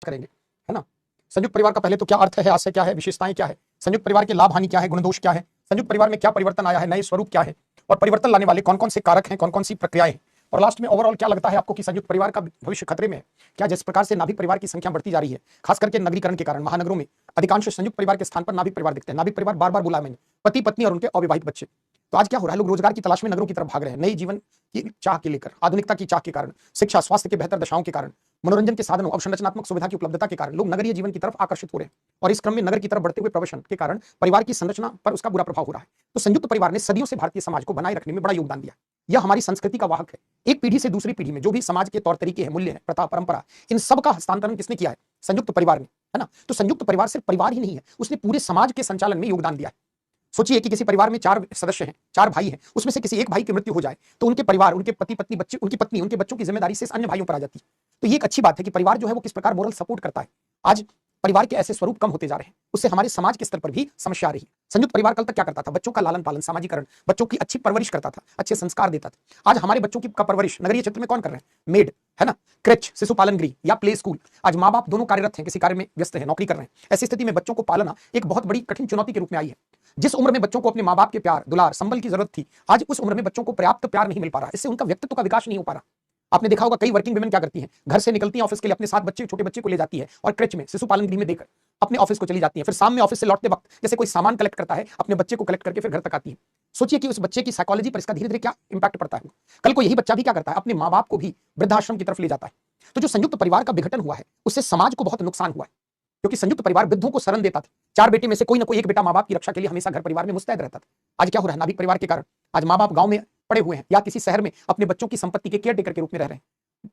करेंगे, है ना। संयुक्त परिवार का पहले तो क्या अर्थ है, आशय क्या है, विशेषताएं क्या है, संयुक्त परिवार के लाभ हानि क्या है, गुणदोष क्या है, संयुक्त परिवार में क्या परिवर्तन आया है, नए स्वरूप क्या है, और परिवर्तन लाने वाले कौन कौन से कारक हैं, कौन कौन सी प्रक्रियाएं हैं, और लास्ट में ओवरऑल क्या लगता है आपको कि संयुक्त परिवार का भविष्य खतरे में है क्या। जिस प्रकार से नाभिक परिवार की संख्या बढ़ती जा रही है, खास करके नगरीकरण के कारण महानगरों में अधिकांश संयुक्त परिवार के स्थान पर नाभिक परिवार दिखते हैं। नाभिक परिवार बार बार बुला मैंने, पति पत्नी और उनके अविवाहित बच्चे। तो आज क्या हो रहा है, लोग रोजगार की तलाश में नगरों की तरफ भाग रहे हैं, नई जीवन की चाह के लेकर, आधुनिकता की चाह के कारण, शिक्षा स्वास्थ्य के बेहतर दशाओं के कारण, मनोरंजन के साधनों, अवसंरचनात्मक सुविधा की उपलब्धता के कारण लोग नगरीय जीवन की तरफ आकर्षित हो रहे हैं, और इस क्रम में नगर की तरफ बढ़ते हुए प्रवसन के कारण परिवार की संरचना पर उसका बुरा प्रभाव हो रहा है। तो संयुक्त परिवार ने सदियों से भारतीय समाज को बनाए रखने में बड़ा योगदान दिया। यह हमारी संस्कृति का वाहक है। एक पीढ़ी से दूसरी पीढ़ी में जो भी समाज के तौर तरीके हैं, मूल्य है, प्रथा, परंपरा, इन सब का हस्तांतरण किसने किया है, संयुक्त परिवार ने, है ना। तो संयुक्त परिवार सिर्फ परिवार ही नहीं है, उसने पूरे समाज के संचालन में योगदान दिया है। सोचिए कि किसी परिवार में 4 सदस्य हैं, 4 भाई हैं, उसमें से किसी एक भाई की मृत्यु हो जाए तो उनके परिवार, उनके पति पत्नी, बच्चे, उनकी पत्नी, उनके बच्चों की जिम्मेदारी से अन्य भाइयों पर आ जाती है। तो ये एक अच्छी बात है कि परिवार जो है वो किस प्रकार मोरल सपोर्ट करता है। आज परिवार के ऐसे स्वरूप कम होते जा रहे हैं, उससे हमारे समाज के स्तर पर भी समस्या आ रही है। संयुक्त परिवार कल तक क्या करता था, बच्चों का लालन पालन, सामाजिकरण, बच्चों की अच्छी परवरिश करता था, अच्छे संस्कार देता था। आज हमारे बच्चों की परवरिश नगरीय क्षेत्र में कौन कर रहे हैं, मेड, है ना, क्रेच, शिशु पालन गृह या प्ले स्कूल। आज माँ बाप दोनों कार्यरत हैं, किसी कार्य में व्यस्त हैं, नौकरी कर रहे हैं। ऐसी स्थिति में बच्चों को पालना एक बहुत बड़ी कठिन चुनौती के रूप में आई है। जिस उम्र में बच्चों को अपने माँ बाप के प्यार, दुलार, संबल की जरूरत थी, आज उस उम्र में बच्चों को पर्याप्त प्यार नहीं मिल पा रहा, इससे उनका व्यक्तित्व का विकास नहीं हो पा रहा। आपने देखा होगा कई वर्किंग वुमेन क्या करती हैं, घर से निकलती हैं ऑफिस के लिए, अपने साथ बच्चे, छोटे बच्चे को ले जाती है और क्रेच में, शिशु पालन गृह में देकर अपने ऑफिस को चली जाती है। फिर शाम में ऑफिस से लौटते वक्त जैसे कोई सामान कलेक्ट करता है, अपने बच्चे को कलेक्ट करके फिर घर तक आती है। सोचिए कि उस बच्चे की साइकोलॉजी पर इसका धीरे धीरे क्या इंपैक्ट पड़ता है। कल को यही बच्चा भी क्या करता है, अपने माँ बाप को भी वृद्धाश्रम की तरफ ले जाता है। तो जो संयुक्त परिवार का विघटन हुआ है उससे समाज को बहुत नुकसान हुआ है, क्योंकि संयुक्त परिवार वृद्धों को शरण देता था। 4 बेटे में से कोई ना कोई एक बेटा माँ बाप की रक्षा के लिए हमेशा घर परिवार में मुस्तैद रहता था। आज क्या हो रहा है, नाभिक परिवार के कारण आज माँ बाप गांव में पड़े हुए हैं या किसी शहर में अपने बच्चों की संपत्ति के केयर टेकर के रूप में रह रहे हैं।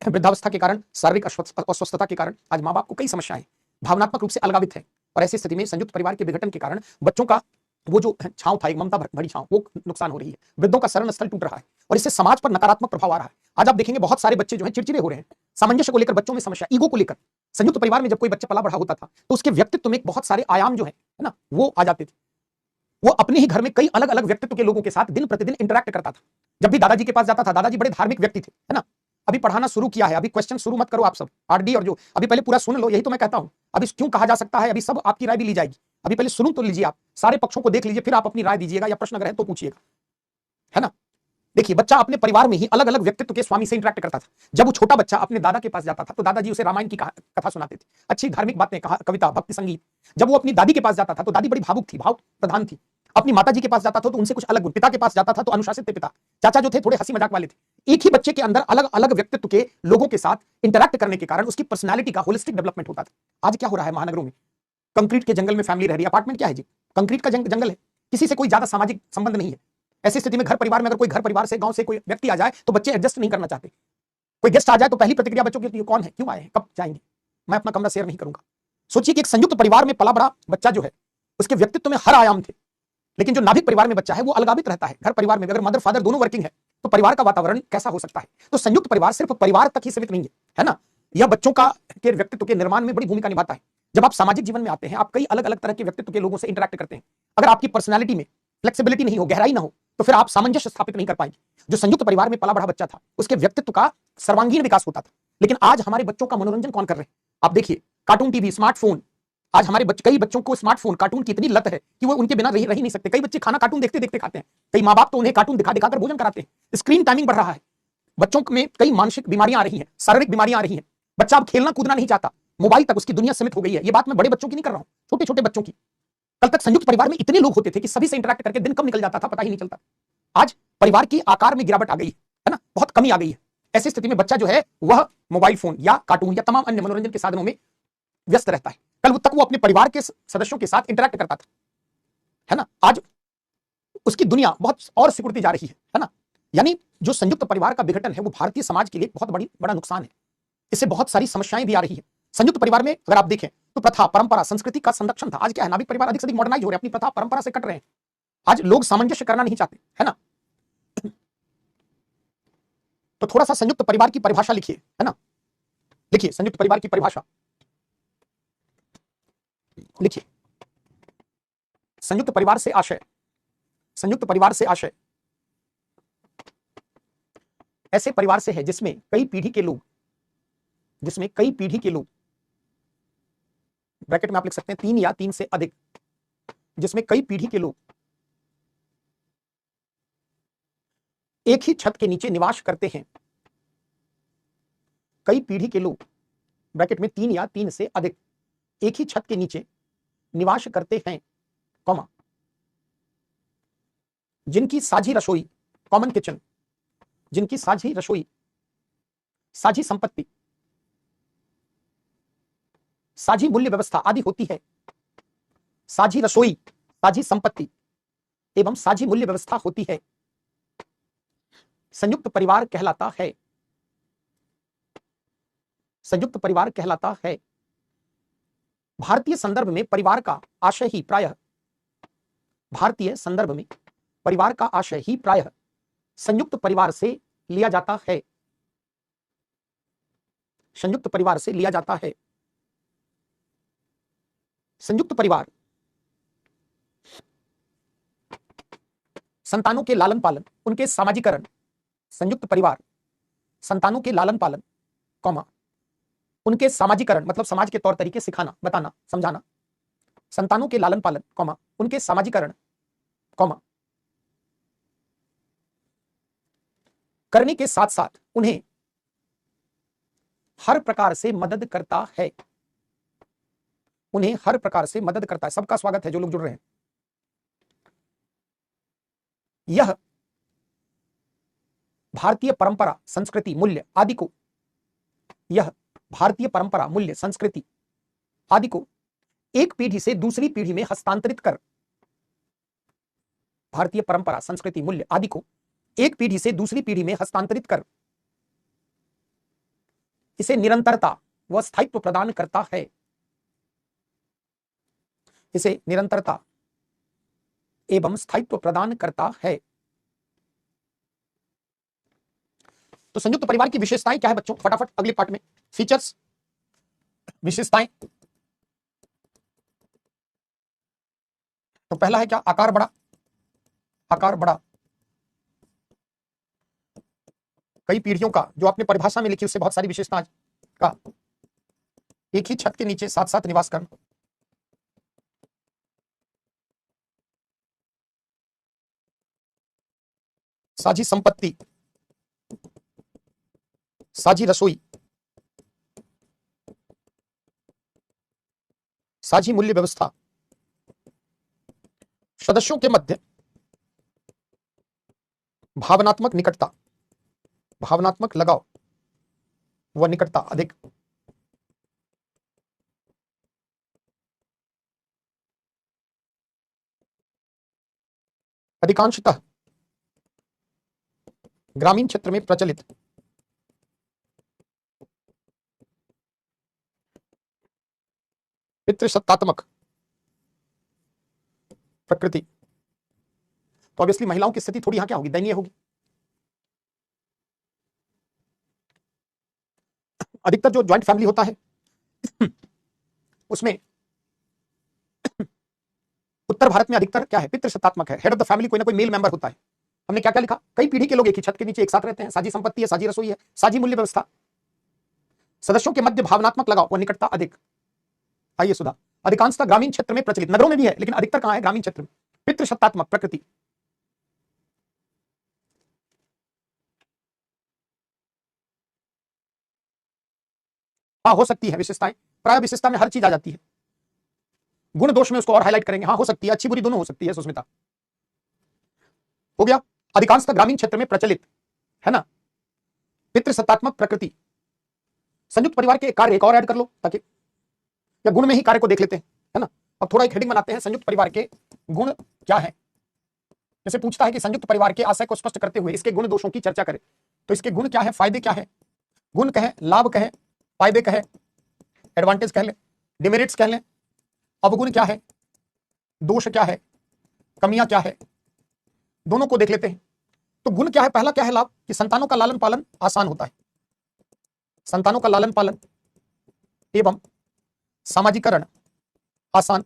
वृद्धावस्था के कारण, शारीरिक अस्वस्थता के कारण आज माँ बाप को कई समस्याएं, भावनात्मक रूप से अलगावित है। और ऐसी स्थिति में संयुक्त परिवार के विघटन के कारण बच्चों का वो जो छांव था, एक ममता भरी छांव, वो नुकसान हो रही है। वृद्धों का शरण स्थल टूट रहा है और इससे समाज पर नकारात्मक प्रभाव आ रहा है। आज आप देखेंगे बहुत सारे बच्चे जो हैं चिड़चिड़े हो रहे हैं, सामंजस्य को लेकर बच्चों में समस्या, ईगो को लेकर। संयुक्त परिवार में जब कोई बच्चा पला बढ़ा होता था तो उसके व्यक्तित्व में बहुत सारे आयाम जो है ना, वो आ जाते थे। वो अपने ही घर में कई अलग अलग व्यक्तित्व के लोगों के साथ दिन प्रतिदिन इंटरैक्ट करता था। जब भी दादाजी के पास जाता था, दादाजी बड़े धार्मिक व्यक्ति थे, है ना। अभी पढ़ाना शुरू किया है, अभी क्वेश्चन शुरू मत करो आप सब, आरडी और जो अभी पहले पूरा सुन लो, यही तो मैं कहता हूं। अभी क्यों कहा जा सकता है, अभी सब आपकी राय भी ली जाएगी। अभी पहले सुनो तो लीजिए, आप सारे पक्षों को देख लीजिए, फिर आप अपनी राय दीजिएगा या प्रश्न अगर है तो पूछिएगा, है ना। देखिए, बच्चा अपने परिवार में ही अलग अलग व्यक्तित्व के स्वामी से इंटरैक्ट करता था। जब वो छोटा बच्चा अपने दादा के पास जाता था तो दादाजी उसे रामायण की कथा सुनाते थे, अच्छी धार्मिक बातें, कविता, भक्ति संगीत। जब वो अपनी दादी के पास जाता था तो दादी बड़ी भावुक थी, भाव प्रधान थी। अपनी माता जी के पास जाता था तो उनसे कुछ अलग गुण, पिता के पास जाता था तो अनुशासित थे पिता, चाचा जो थे थोड़े हंसी मजाक वाले थे। एक ही बच्चे के अंदर अलग अलग व्यक्तित्व के लोगों के साथ इंटरैक्ट करने के कारण उसकी पर्सनैलिटी का होलिस्टिक डेवलपमेंट होता था। आज क्या हो रहा है, महानगरों में कंक्रीट के जंगल में फैमिली रह रही है। अपार्टमेंट क्या है जी, कंक्रीट का जंगल है, किसी से कोई ज्यादा सामाजिक संबंध नहीं है। ऐसी स्थिति में घर परिवार में अगर कोई घर परिवार से, गांव से कोई व्यक्ति आ जाए तो बच्चे एडजस्ट नहीं करना चाहते। कोई गेस्ट आ जाए तो पहली प्रतिक्रिया बच्चों की कौन है, क्यों आए हैं, कब जाएंगे, मैं अपना कमरा शेयर नहीं करूंगा। सोचिए कि एक संयुक्त परिवार में पला बड़ा बच्चा जो है उसके व्यक्तित्व में हर आयाम थे, लेकिन जो नाभिक परिवार में बच्चा है वो अलगावित रहता है। घर परिवार में अगर मदर फादर दोनों वर्किंग है तो परिवार का वातावरण कैसा हो सकता है। तो संयुक्त परिवार सिर्फ परिवार तक ही सीमित नहीं है ना, यह बच्चों का के व्यक्तित्व के निर्माण में बड़ी भूमिका निभाता है। जब आप सामाजिक जीवन में आते हैं, आप कई अलग अलग तरह के व्यक्तित्व के लोगों से इंटरैक्ट करते हैं। अगर आपकी पर्सनैलिटी में फ्लेक्सिबिलिटी नहीं हो, गहराई ना हो, तो फिर आप सामंजस्य स्थापित नहीं कर पाएंगे। जो संयुक्त परिवार में पला बढ़ा बच्चा था उसके व्यक्तित्व का सर्वांगीण विकास होता था। लेकिन आज हमारे बच्चों का मनोरंजन कौन कर रहे हैं, आप देखिए, कार्टून टीवी, स्मार्टफोन। आज हमारे कई बच्चों को स्मार्टफोन, कार्टून की इतनी लत है कि वो उनके बिना रह ही नहीं सकते। कई बच्चे खाना कार्टून देखते देखते खाते हैं, कई माँ बाप तो उन्हें कार्टून दिखा दिखाकर भोजन कराते हैं। स्क्रीन टाइमिंग बढ़ रहा है, बच्चों में कई मानसिक बीमारियां आ रही हैं, शारीरिक बीमारियां आ रही हैं। बच्चा अब खेलना कूदना नहीं चाहता, मोबाइल तक उसकी दुनिया सीमित हो गई है। ये बात मैं बड़े बच्चों की नहीं कर रहा हूं, छोटे छोटे बच्चों की। कल तक संयुक्त परिवार में इतने लोग होते थे कि सभी से इंटरैक्ट करके दिन कब निकल जाता था पता ही नहीं चलता। आज परिवार की आकार में गिरावट आ गई है ना, बहुत कमी आ गई है। ऐसी स्थिति में बच्चा जो है वह मोबाइल फोन या कार्टून या तमाम अन्य मनोरंजन के साधनों में व्यस्त रहता है। कल तक वो अपने परिवार के सदस्यों के साथ इंटरैक्ट करता था, है ना। आज उसकी दुनिया बहुत और सिकुड़ती जा रही है ना। यानी जो संयुक्त परिवार का विघटन है वो भारतीय समाज के लिए बहुत बड़ा नुकसान है। इससे बहुत सारी समस्याएं भी आ रही है। संयुक्त परिवार में अगर आप देखें तो प्रथा, परंपरा, संस्कृति का संरक्षण था। आज क्या है, नाभिक परिवार अधिक से अधिक मॉडर्नाइज हो रहे हैं, अपनी प्रथा परंपरा से कट रहे हैं। आज लोग सामंजस्य करना नहीं चाहते, है ना। तो थोड़ा सा संयुक्त परिवार की परिभाषा लिखिए, है ना। लिखिए संयुक्त परिवार की परिभाषा लिखिए। संयुक्त परिवार से आशय, संयुक्त परिवार से आशय ऐसे परिवार से है जिसमें कई पीढ़ी के लोग ब्रैकेट में आप लिख सकते हैं 3 या 3 से अधिक, जिसमें कई पीढ़ी के लोग एक ही छत के नीचे निवास करते हैं। कई पीढ़ी के लोग, ब्रैकेट में 3 या 3 से अधिक, एक ही छत के नीचे निवास करते हैं, कॉमा, जिनकी साझी रसोई, कॉमन किचन, जिनकी साझी रसोई, साझी संपत्ति, साझी मूल्य व्यवस्था आदि होती है। साझी रसोई, साझी संपत्ति एवं साझी मूल्य व्यवस्था होती है, संयुक्त परिवार कहलाता है। संयुक्त परिवार कहलाता है। भारतीय संदर्भ में परिवार का आशय ही प्रायः, भारतीय संदर्भ में परिवार का आशय ही प्रायः संयुक्त परिवार से लिया जाता है। संयुक्त परिवार से लिया जाता है। संयुक्त परिवार संतानों के लालन पालन, उनके सामाजिकरण, संयुक्त परिवार संतानों के लालन पालन, कॉमा, उनके सामाजिकरण मतलब समाज के तौर तरीके सिखाना, बताना, समझाना, संतानों के लालन पालन, कॉमा, उनके सामाजिकरण, कॉमा, करने के साथ साथ उन्हें हर प्रकार से मदद करता है। उन्हें हर प्रकार से मदद करता है। सबका स्वागत है जो लोग जुड़ रहे हैं। यह भारतीय परंपरा, संस्कृति, मूल्य आदि को, यह भारतीय परंपरा, मूल्य, संस्कृति आदि को एक पीढ़ी से दूसरी पीढ़ी में हस्तांतरित कर, भारतीय परंपरा, संस्कृति, मूल्य आदि को एक पीढ़ी से दूसरी पीढ़ी में हस्तांतरित कर इसे निरंतरता व स्थायित्व प्रदान करता है। इसे निरंतरता एवं स्थायित्व प्रदान करता है। तो संयुक्त परिवार की विशेषताएं क्या है बच्चों? फटाफट अगले पार्ट में फीचर्स, विशेषताएं। तो पहला है क्या? आकार बड़ा। आकार बड़ा कई पीढ़ियों का, जो आपने परिभाषा में लिखी उससे बहुत सारी विशेषताएं का, एक ही छत के नीचे साथ साथ निवास करना, साझी संपत्ति, साझी रसोई, साझी मूल्य व्यवस्था, सदस्यों के मध्य भावनात्मक निकटता, भावनात्मक लगाव व निकटता अधिक, अधिकांशतः ग्रामीण क्षेत्र में प्रचलित, पितृसत्तात्मक प्रकृति। तो ऑब्वियसली महिलाओं की स्थिति थोड़ी यहां क्या होगी? दयनीय होगी। अधिकतर जो ज्वाइंट फैमिली होता है उसमें उत्तर भारत में अधिकतर क्या है? पितृसत्तात्मक है। हेड ऑफ द फैमिली कोई ना कोई मेल मेंबर होता है। हमने क्या क्या लिखा? कई पीढ़ी के लोग एक ही छत के नीचे एक साथ रहते हैं, साझी संपत्ति है, साझी रसोई है, साझी मूल्य व्यवस्था, सदस्यों के मध्य भावनात्मक लगाव व निकटता अधिक। आइए सुधा, अधिकांशतः ग्रामीण क्षेत्र में प्रचलित, नगरों में भी है लेकिन अधिकतर कहां है? ग्रामीण क्षेत्र में। पितृसत्तात्मक प्रकृति, हाँ हो सकती है विशेषताएं, प्राय विशेषता में हर चीज आ जाती है। गुण दोष में उसको और हाईलाइट करेंगे। हाँ हो सकती है, अच्छी बुरी दोनों हो सकती है। सुस्मिता हो गया। अधिकांशतः ग्रामीण क्षेत्र में प्रचलित है ना, पितृसत्तात्मक प्रकृति। संयुक्त परिवार के कार्य एक और ऐड कर लो, ताकि या गुण में ही कार्य को देख लेते हैं, है ना। अब थोड़ा एक हेडिंग बनाते हैं, संयुक्त परिवार के गुण क्या है। जैसे पूछता है कि संयुक्त परिवार के आशय को स्पष्ट करते हुए इसके गुण दोषों की चर्चा करें, तो इसके गुण क्या है, फायदे क्या है, गुण कहें, लाभ कहें, फायदे कहें, एडवांटेज कह लें, डिमेरिट्स कह लें, अवगुण क्या है, दोष क्या है, कमियां क्या है, दोनों को देख लेते हैं। तो गुण क्या है? पहला क्या है लाभ? कि संतानों का लालन पालन आसान होता है। संतानों का लालन पालन एवं सामाजिकरण आसान।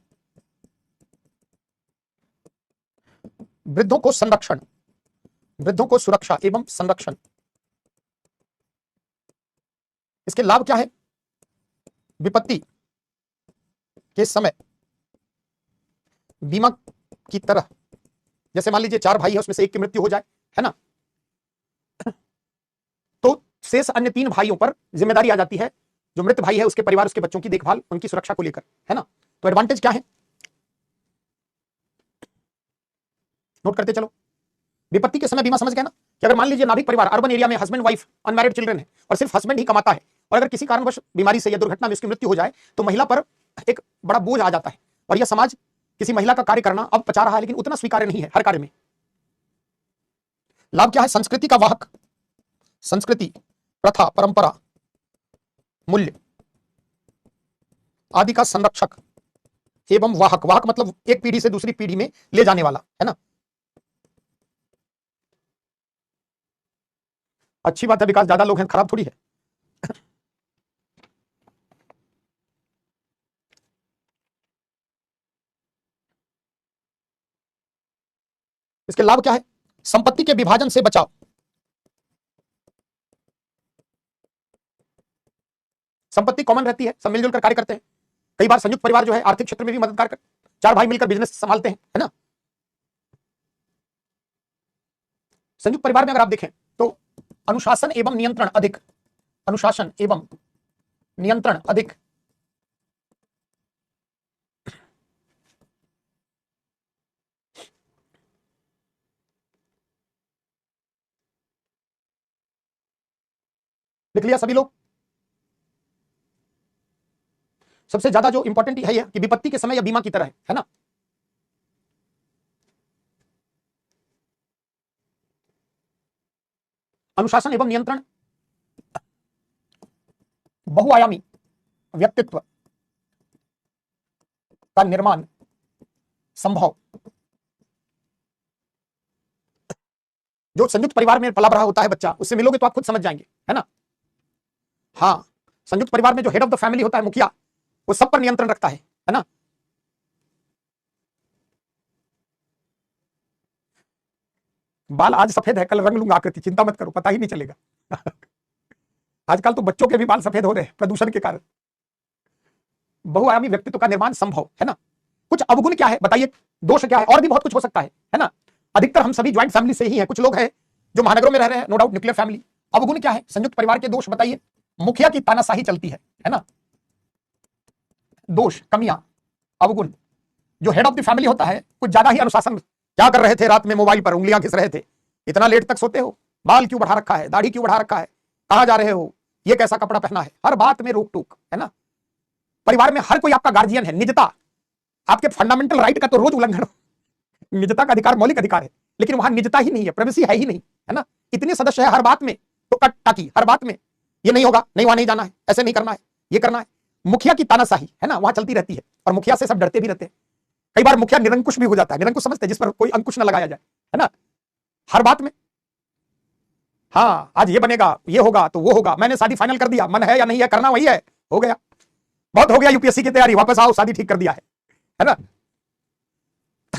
वृद्धों को संरक्षण, वृद्धों को सुरक्षा एवं संरक्षण। इसके लाभ क्या है? विपत्ति के समय बीमा की तरह, जैसे मान लीजिए 4 भाई है, उसमें से एक की मृत्यु हो जाए, है ना, तो शेष अन्य 3 भाइयों पर जिम्मेदारी आ जाती है, जो मृत भाई है उसके परिवार, उसके बच्चों की देखभाल, उनकी सुरक्षा को लेकर, है ना। तो एडवांटेज क्या है, नोट करते चलो। विपत्ति के समय बीमा समझ गए ना, कि अगर मान लीजिए नाभिक परिवार, अर्बन एरिया में हस्बैंड वाइफ अनमैरिड चिल्ड्रन है और सिर्फ हस्बैंड ही कमाता है, और अगर किसी कारणवश बीमारी से या दुर्घटना में उसकी मृत्यु हो जाए तो महिला पर एक बड़ा बोझ आ जाता है, और यह समाज किसी महिला का कार्य करना अब पचा रहा है, लेकिन उतना स्वीकार्य नहीं है हर कार्य में। लाभ क्या है, संस्कृति का वाहक, संस्कृति, प्रथा, परंपरा, मूल्य आदि का संरक्षक एवं वाहक, वाहक मतलब एक पीढ़ी से दूसरी पीढ़ी में ले जाने वाला, है ना। अच्छी बात है, विकास ज्यादा लोग हैं, खराब थोड़ी है। इसके लाभ क्या है, संपत्ति के विभाजन से बचाव, संपत्ति कॉमन रहती है, सब मिलजुल कर कार्य करते हैं। कई बार संयुक्त परिवार जो है आर्थिक क्षेत्र में भी मददगार कर, 4 भाई मिलकर बिजनेस संभालते हैं, है ना। संयुक्त परिवार में अगर आप देखें तो अनुशासन एवं नियंत्रण अधिक, अनुशासन एवं नियंत्रण अधिक, लिख लिया सभी लोग। सबसे ज्यादा जो इंपॉर्टेंट है यह कि विपत्ति के समय या बीमा की तरह है ना। अनुशासन एवं नियंत्रण, बहुआयामी व्यक्तित्व का निर्माण संभव, जो संयुक्त परिवार में पला बढ़ा होता है बच्चा, उससे मिलोगे तो आप खुद समझ जाएंगे, है ना। हाँ, संयुक्त परिवार में जो हेड ऑफ द फैमिली होता है, मुखिया, वो सब पर नियंत्रण रखता है ना। बाल आज सफेद है, कल रंग लूंगा आकृति, चिंता मत करो, पता ही नहीं चलेगा। आजकल तो बच्चों के भी बाल सफेद हो रहे हैं प्रदूषण के कारण। बहुआयामी व्यक्तित्व का निर्माण संभव, है ना। कुछ अवगुण क्या है बताइए, दोष क्या है, और भी बहुत कुछ हो सकता है ना। अधिकतर हम सभी ज्वाइंट फैमिली से ही हैं, कुछ लोग हैं जो महानगरों में रह रहे हैं, नो डाउट न्यूक्लियर फैमिली। अवगुण क्या है, संयुक्त परिवार के दोष बताइए, मुखिया की तानाशाही चलती है ना। दोष, कमियां, अवगुण, जो हेड ऑफ द फैमिली होता है कुछ ज्यादा ही अनुशासन, क्या कर रहे थे रात में, मोबाइल पर उंगलियां घिस रहे थे, इतना लेट तक सोते हो, बाल क्यों बढ़ा रखा है, दाढ़ी क्यों बढ़ा रखा है, कहां जा रहे हो, ये कैसा कपड़ा पहना है, हर बात में रोक टोक, है ना। परिवार में हर कोई आपका गार्जियन है, निजता, आपके फंडामेंटल राइट का तो रोज उल्लंघन, निजता का अधिकार मौलिक अधिकार है, लेकिन वहां निजता ही नहीं है, प्राइवेसी है ही नहीं, है ना। इतने सदस्य है हर बात में, तो कट टाकी हर बात में, ये नहीं होगा, नहीं वहां नहीं जाना है, ऐसे नहीं करना है, ये करना है। मुखिया की तानाशाही, है ना, वहां चलती रहती है, और मुखिया से सब डरते भी रहते हैं। कई बार मुखिया निरंकुश भी हो जाता है, निरंकुश समझते हैं, जिस पर कोई अंकुश न लगाया जाए, है ना, हर बात में। हाँ, आज ये बनेगा, ये होगा तो वो होगा, मैंने शादी फाइनल कर दिया, मन है या नहीं है, करना वही है, हो गया, बहुत हो गया, यूपीएससी की तैयारी, वापस आओ, शादी ठीक कर दिया है ना।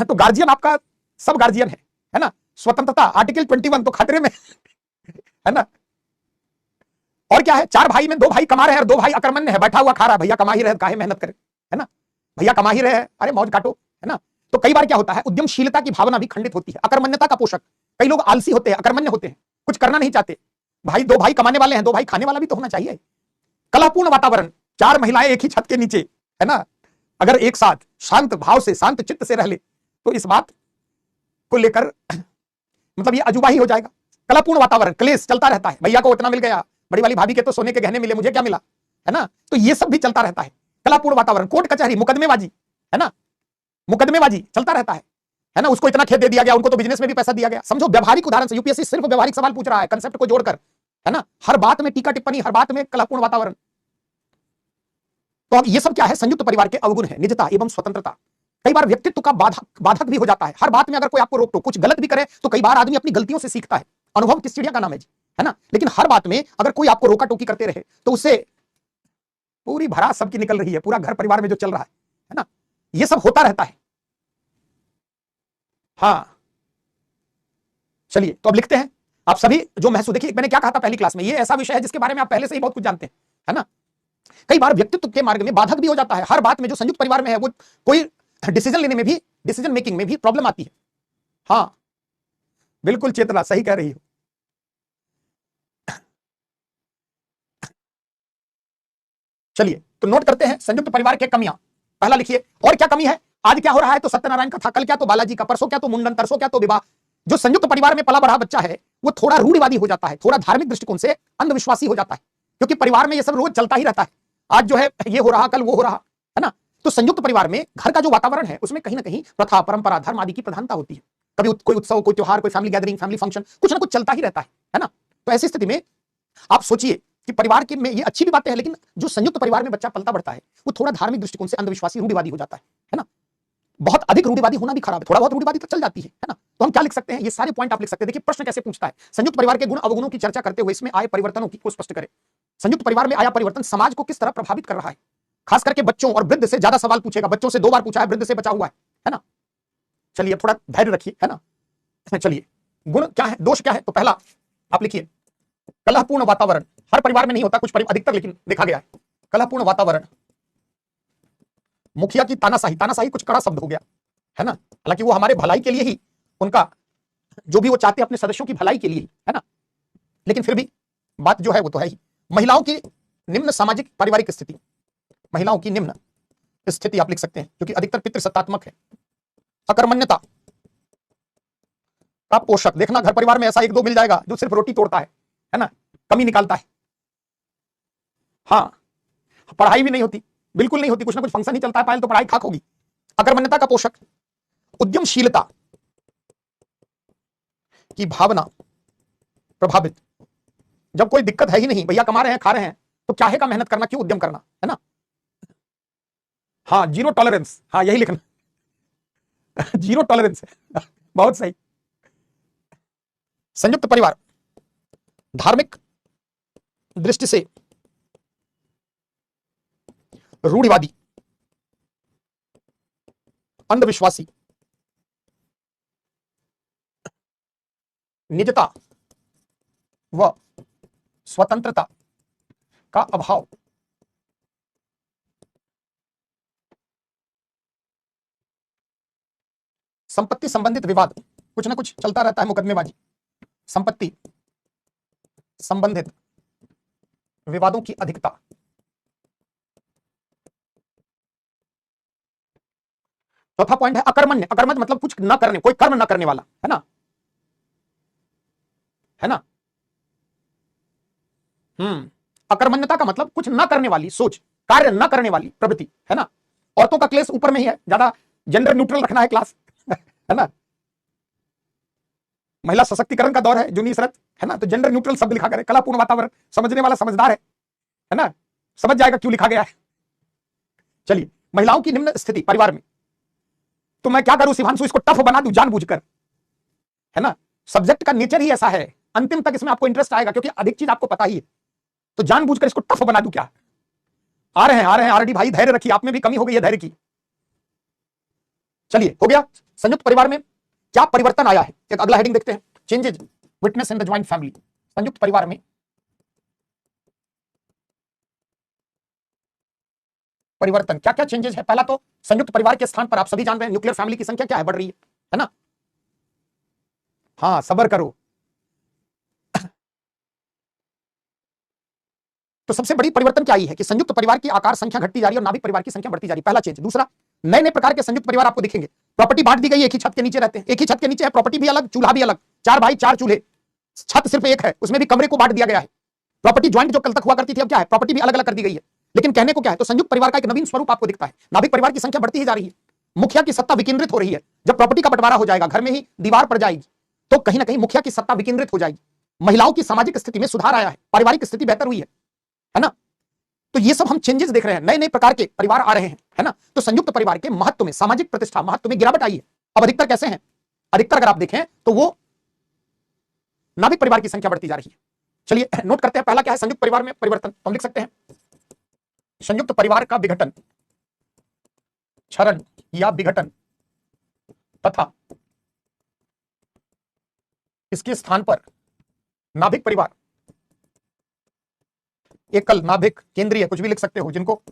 तो गार्जियन आपका सब गार्जियन है ना। स्वतंत्रता, आर्टिकल 21 तो खतरे में, है ना। और क्या है, 4 भाई में 2 भाई कमा रहे हैं और 2 भाई अकर्मण्य है, बैठा हुआ खा रहा है, भैया कमा ही रहे, काहे मेहनत करे, है ना, भैया कमा ही रहे हैं, अरे मौज काटो, है ना। तो कई बार क्या होता है, उद्यमशीलता की भावना भी खंडित होती है, अकर्मण्यता का पोषक, कई लोग आलसी होते हैं, अकर्मण्य होते हैं, कुछ करना नहीं चाहते। भाई 2 भाई कमाने वाले हैं, 2 भाई खाने वाला भी तो होना चाहिए। कलापूर्ण वातावरण, 4 महिलाएं एक ही छत के नीचे, है ना, अगर एक साथ शांत भाव से, शांत चित्त से रह ले, तो इस बात को लेकर मतलब ये अजूबा ही हो जाएगा। कलापूर्ण वातावरण, क्लेश चलता रहता है, भैया को इतना मिल गया, बड़ी वाली भाभी के तो सोने के गहने मिले, मुझे क्या मिला, है ना। तो ये सब भी चलता रहता है, कलापूर्ण वातावरण, कोर्ट कचहरी, मुकदमेबाजी, है ना, मुकदमेबाजी चलता रहता है ना। उसको इतना खेत दे दिया गया, उनको तो बिजनेस में भी पैसा दिया गया। समझो व्यावहारिक उदाहरण से, यूपीएससी सिर्फ व्यावहारिक सवाल पूछ रहा है, कंसेप्ट को जोड़कर, है ना, हर बात में टीका टिप्पणी, हर बात में कलापूर्ण वातावरण। तो अब ये सब क्या है, संयुक्त परिवार के अवगुण है, निजता एवं स्वतंत्रता। कई बार व्यक्तित्व का बाधक भी हो जाता है, हर बात में अगर कोई आपको रोक टोक, कुछ गलत भी करे तो कई बार आदमी अपनी गलतियों से सीखता है, अनुभव किस चिड़िया का नाम है जी, है ना। लेकिन हर बात में अगर कोई आपको रोका टोकी करते रहे तो उससे पूरी भड़ास सबकी निकल रही है, पूरा घर परिवार में जो चल रहा है ना, ये सब होता रहता है। हाँ, चलिए तो अब लिखते हैं। आप सभी जो महसूस, देखिए मैंने क्या कहा था पहली क्लास में, ये ऐसा विषय है जिसके बारे में आप पहले से ही बहुत कुछ जानते हैं, है ना। कई बार व्यक्तित्व के मार्ग में बाधक भी हो जाता है। हर बात में जो संयुक्त परिवार में है वो कोई डिसीजन लेने में भी, डिसीजन मेकिंग में भी प्रॉब्लम आती है। हाँ बिल्कुल चेतना, सही कह रही हो। चलिए तो नोट करते हैं संयुक्त परिवार के कमियां। पहला लिखिए, और क्या कमी है? आज क्या हो रहा है तो सत्यनारायण का था, कल क्या तो बालाजी का, परसों क्या तो मुंडन, तरसों क्या तो विवाह। जो संयुक्त परिवार में पला बढ़ा बच्चा है वो थोड़ा रूढ़िवादी हो जाता है, थोड़ा धार्मिक दृष्टिकोण से अंधविश्वासी हो जाता है, क्योंकि परिवार में ये सब रोज चलता ही रहता है। आज जो है ये हो रहा, कल वो हो रहा, है ना। तो संयुक्त परिवार में घर का जो वातावरण है उसमें कहीं ना कहीं प्रथा, परंपरा, धर्म आदि की प्रधानता होती है। कभी कोई उत्सव, कोई त्योहार, कोई फैमिली गैदरिंग, फैमिली फंक्शन, कुछ ना कुछ चलता ही रहता है ना। तो ऐसी स्थिति में आप सोचिए कि परिवार के में ये अच्छी भी बातें हैं, लेकिन जो संयुक्त परिवार में बच्चा पलता बढ़ता है वो थोड़ा धार्मिक दृष्टिकोण से अंधविश्वासी, रूढ़िवादी हो जाता है ना। बहुत अधिक रूढ़िवादी होना भी खराब है, थोड़ा बहुत रूढ़िवादी तो चल जाती है ना। तो हम क्या लिख सकते हैं, ये सारे पॉइंट आप लिख सकते हैं। देखिए प्रश्न कैसे पूछता है, संयुक्त परिवार के गुण अवगुणों की चर्चा करते हुए इसमें आए परिवर्तनों को स्पष्ट करें। संयुक्त परिवार में आया परिवर्तन समाज को किस तरह प्रभावित कर रहा है? खास करके बच्चों और वृद्ध से ज्यादा सवाल पूछेगा। बच्चों से 2 बार पूछा है, वृद्ध से बचा हुआ है ना। चलिए थोड़ा धैर्य रखिए, है ना। चलिए गुण क्या है, दोष क्या है? तो पहला आप लिखिए, कलहपूर्ण वातावरण। हर परिवार में नहीं होता, कुछ अधिकतर लेकिन देखा गया है। कलहपूर्ण वातावरण, मुखिया की तानाशाही। तानाशाही कुछ कड़ा शब्द हो गया, है ना। हालांकि वो हमारे भलाई के लिए ही, उनका जो भी वो चाहते हैं अपने सदस्यों की भलाई के लिए ही, है ना, लेकिन फिर भी बात जो है वो तो है ही। महिलाओं की निम्न सामाजिक पारिवारिक स्थिति। महिलाओं की निम्न स्थिति आप लिख सकते हैं, क्योंकि अधिकतर पितृसत्तात्मक है। अकर्मण्यता का पोषक। देखना घर परिवार में ऐसा 1-2 मिल जाएगा जो सिर्फ रोटी तोड़ता है ना, कमी निकालता है। हाँ, पढ़ाई भी नहीं होती, बिल्कुल नहीं होती, कुछ ना कुछ फंक्शन ही चलता है, पायल तो पढ़ाई खाक होगी। अकर्मण्यता का पोषक। उद्यमशीलता की भावना प्रभावित। जब कोई दिक्कत है ही नहीं, भैया कमा रहे हैं, खा रहे हैं, तो क्या है का मेहनत करना, क्यों उद्यम करना, है ना। हाँ, जीरो टॉलरेंस, हाँ यही लिखना। जीरो टॉलरेंस है। बहुत सही। संयुक्त परिवार धार्मिक दृष्टि से रूढ़िवादी, अंधविश्वासी, निजता व स्वतंत्रता का अभाव। संपत्ति संबंधित विवाद, कुछ ना कुछ चलता रहता है, मुकदमेबाजी। संपत्ति संबंधित विवादों की अधिकता। चौथा पॉइंट है अकर्मण्य। अकर्मण्य मतलब कुछ न करने, कोई कर्म न करने वाला, है ना, है ना। अकर्मण्यता का मतलब कुछ न करने वाली सोच, कार्य न करने वाली प्रवृत्ति, है ना। औरतों का क्लेश ऊपर में ही है, ज्यादा जेंडर न्यूट्रल रखना है क्लास। है ना, महिला सशक्तिकरण का दौर है, जूनी शरत, है ना, तो जेंडर न्यूट्रल शब्द लिखा करे। कलापूर्ण वातावरण, समझने वाला समझदार है ना, समझ जाएगा क्यों लिखा गया है। चलिए, महिलाओं की निम्न स्थिति परिवार में, तो मैं क्या करूं शिवांशु, इसको टफ बना दूं जानबूझकर, है ना। सब्जेक्ट का नेचर ही ऐसा है, अंतिम तक इसमें आपको इंटरेस्ट आएगा क्योंकि अधिक चीज आपको पता ही है, तो जानबूझकर इसको टफ बना दूं क्या। आ रहे हैं ऑलरेडी भाई, धैर्य रखिए, आप में भी कमी हो गई है धैर्य की। चलिए हो गया, संयुक्त परिवार में क्या परिवर्तन आया है। एक अगला हेडिंग देखते हैं, changes witness in the joint family. संयुक्त परिवार में परिवर्तन, क्या क्या चेंजेस है। पहला तो संयुक्त परिवार के स्थान पर आप सभी जान रहे हैं न्यूक्लियर फैमिली की संख्या क्या है, बढ़ रही है ना। हाँ सबर करो। तो सबसे बड़ी परिवर्तन क्या आई है कि संयुक्त परिवार की आकार संख्या घटती जा रही है और नाभिक परिवार की संख्या बढ़ती जा रही है, पहला चेंज। दूसरा, नए नए प्रकार के संयुक्त परिवार आपको दिखेंगे। प्रॉपर्टी बांट दी गई, एक ही छत के नीचे रहते हैं, एक ही छत के नीचे है, प्रॉपर्टी भी अलग, चूल्हा भी अलग, 4 भाई 4 चूल्हे, छत सिर्फ एक है, उसमें भी कमरे को बांट दिया गया है। प्रॉपर्टी ज्वाइंट जो कल तक हुआ करती थी, अब क्या है, प्रॉपर्टी भी अलग अलग कर दी गई है। लेकिन कहने को क्या है, तो संयुक्त परिवार का एक नवीन स्वरूप आपको दिखता है। नाभिक परिवार की संख्या बढ़ती ही जा रही है, मुखिया की सत्ता विकेंद्रित हो रही है। जब प्रॉपर्टी का बंटवारा हो जाएगा, घर में ही दीवार पड़ जाएगी, तो कहीं ना कहीं मुखिया की सत्ता विकेंद्रित हो जाएगी। महिलाओं की सामाजिक स्थिति में सुधार आया है, पारिवारिक स्थिति बेहतर हुई है ना। तो ये सब हम चेंजेस देख रहे हैं, नए नए प्रकार के परिवार आ रहे हैं, है ना। तो संयुक्त परिवार के महत्व में, सामाजिक प्रतिष्ठा महत्व में गिरावट आई है। अब अधिकतर कैसे हैं, अधिकतर अगर आप देखें तो वो नाभिक परिवार की संख्या बढ़ती जा रही है। चलिए नोट करते हैं, पहला क्या है संयुक्त परिवार में परिवर्तन, तो हम लिख सकते हैं संयुक्त परिवार का विघटन, क्षरण या विघटन तथा इसके स्थान पर नाभिक परिवार एकल, नाभिक, केंद्रीय, कुछ भी लिख सकते हो, जिनको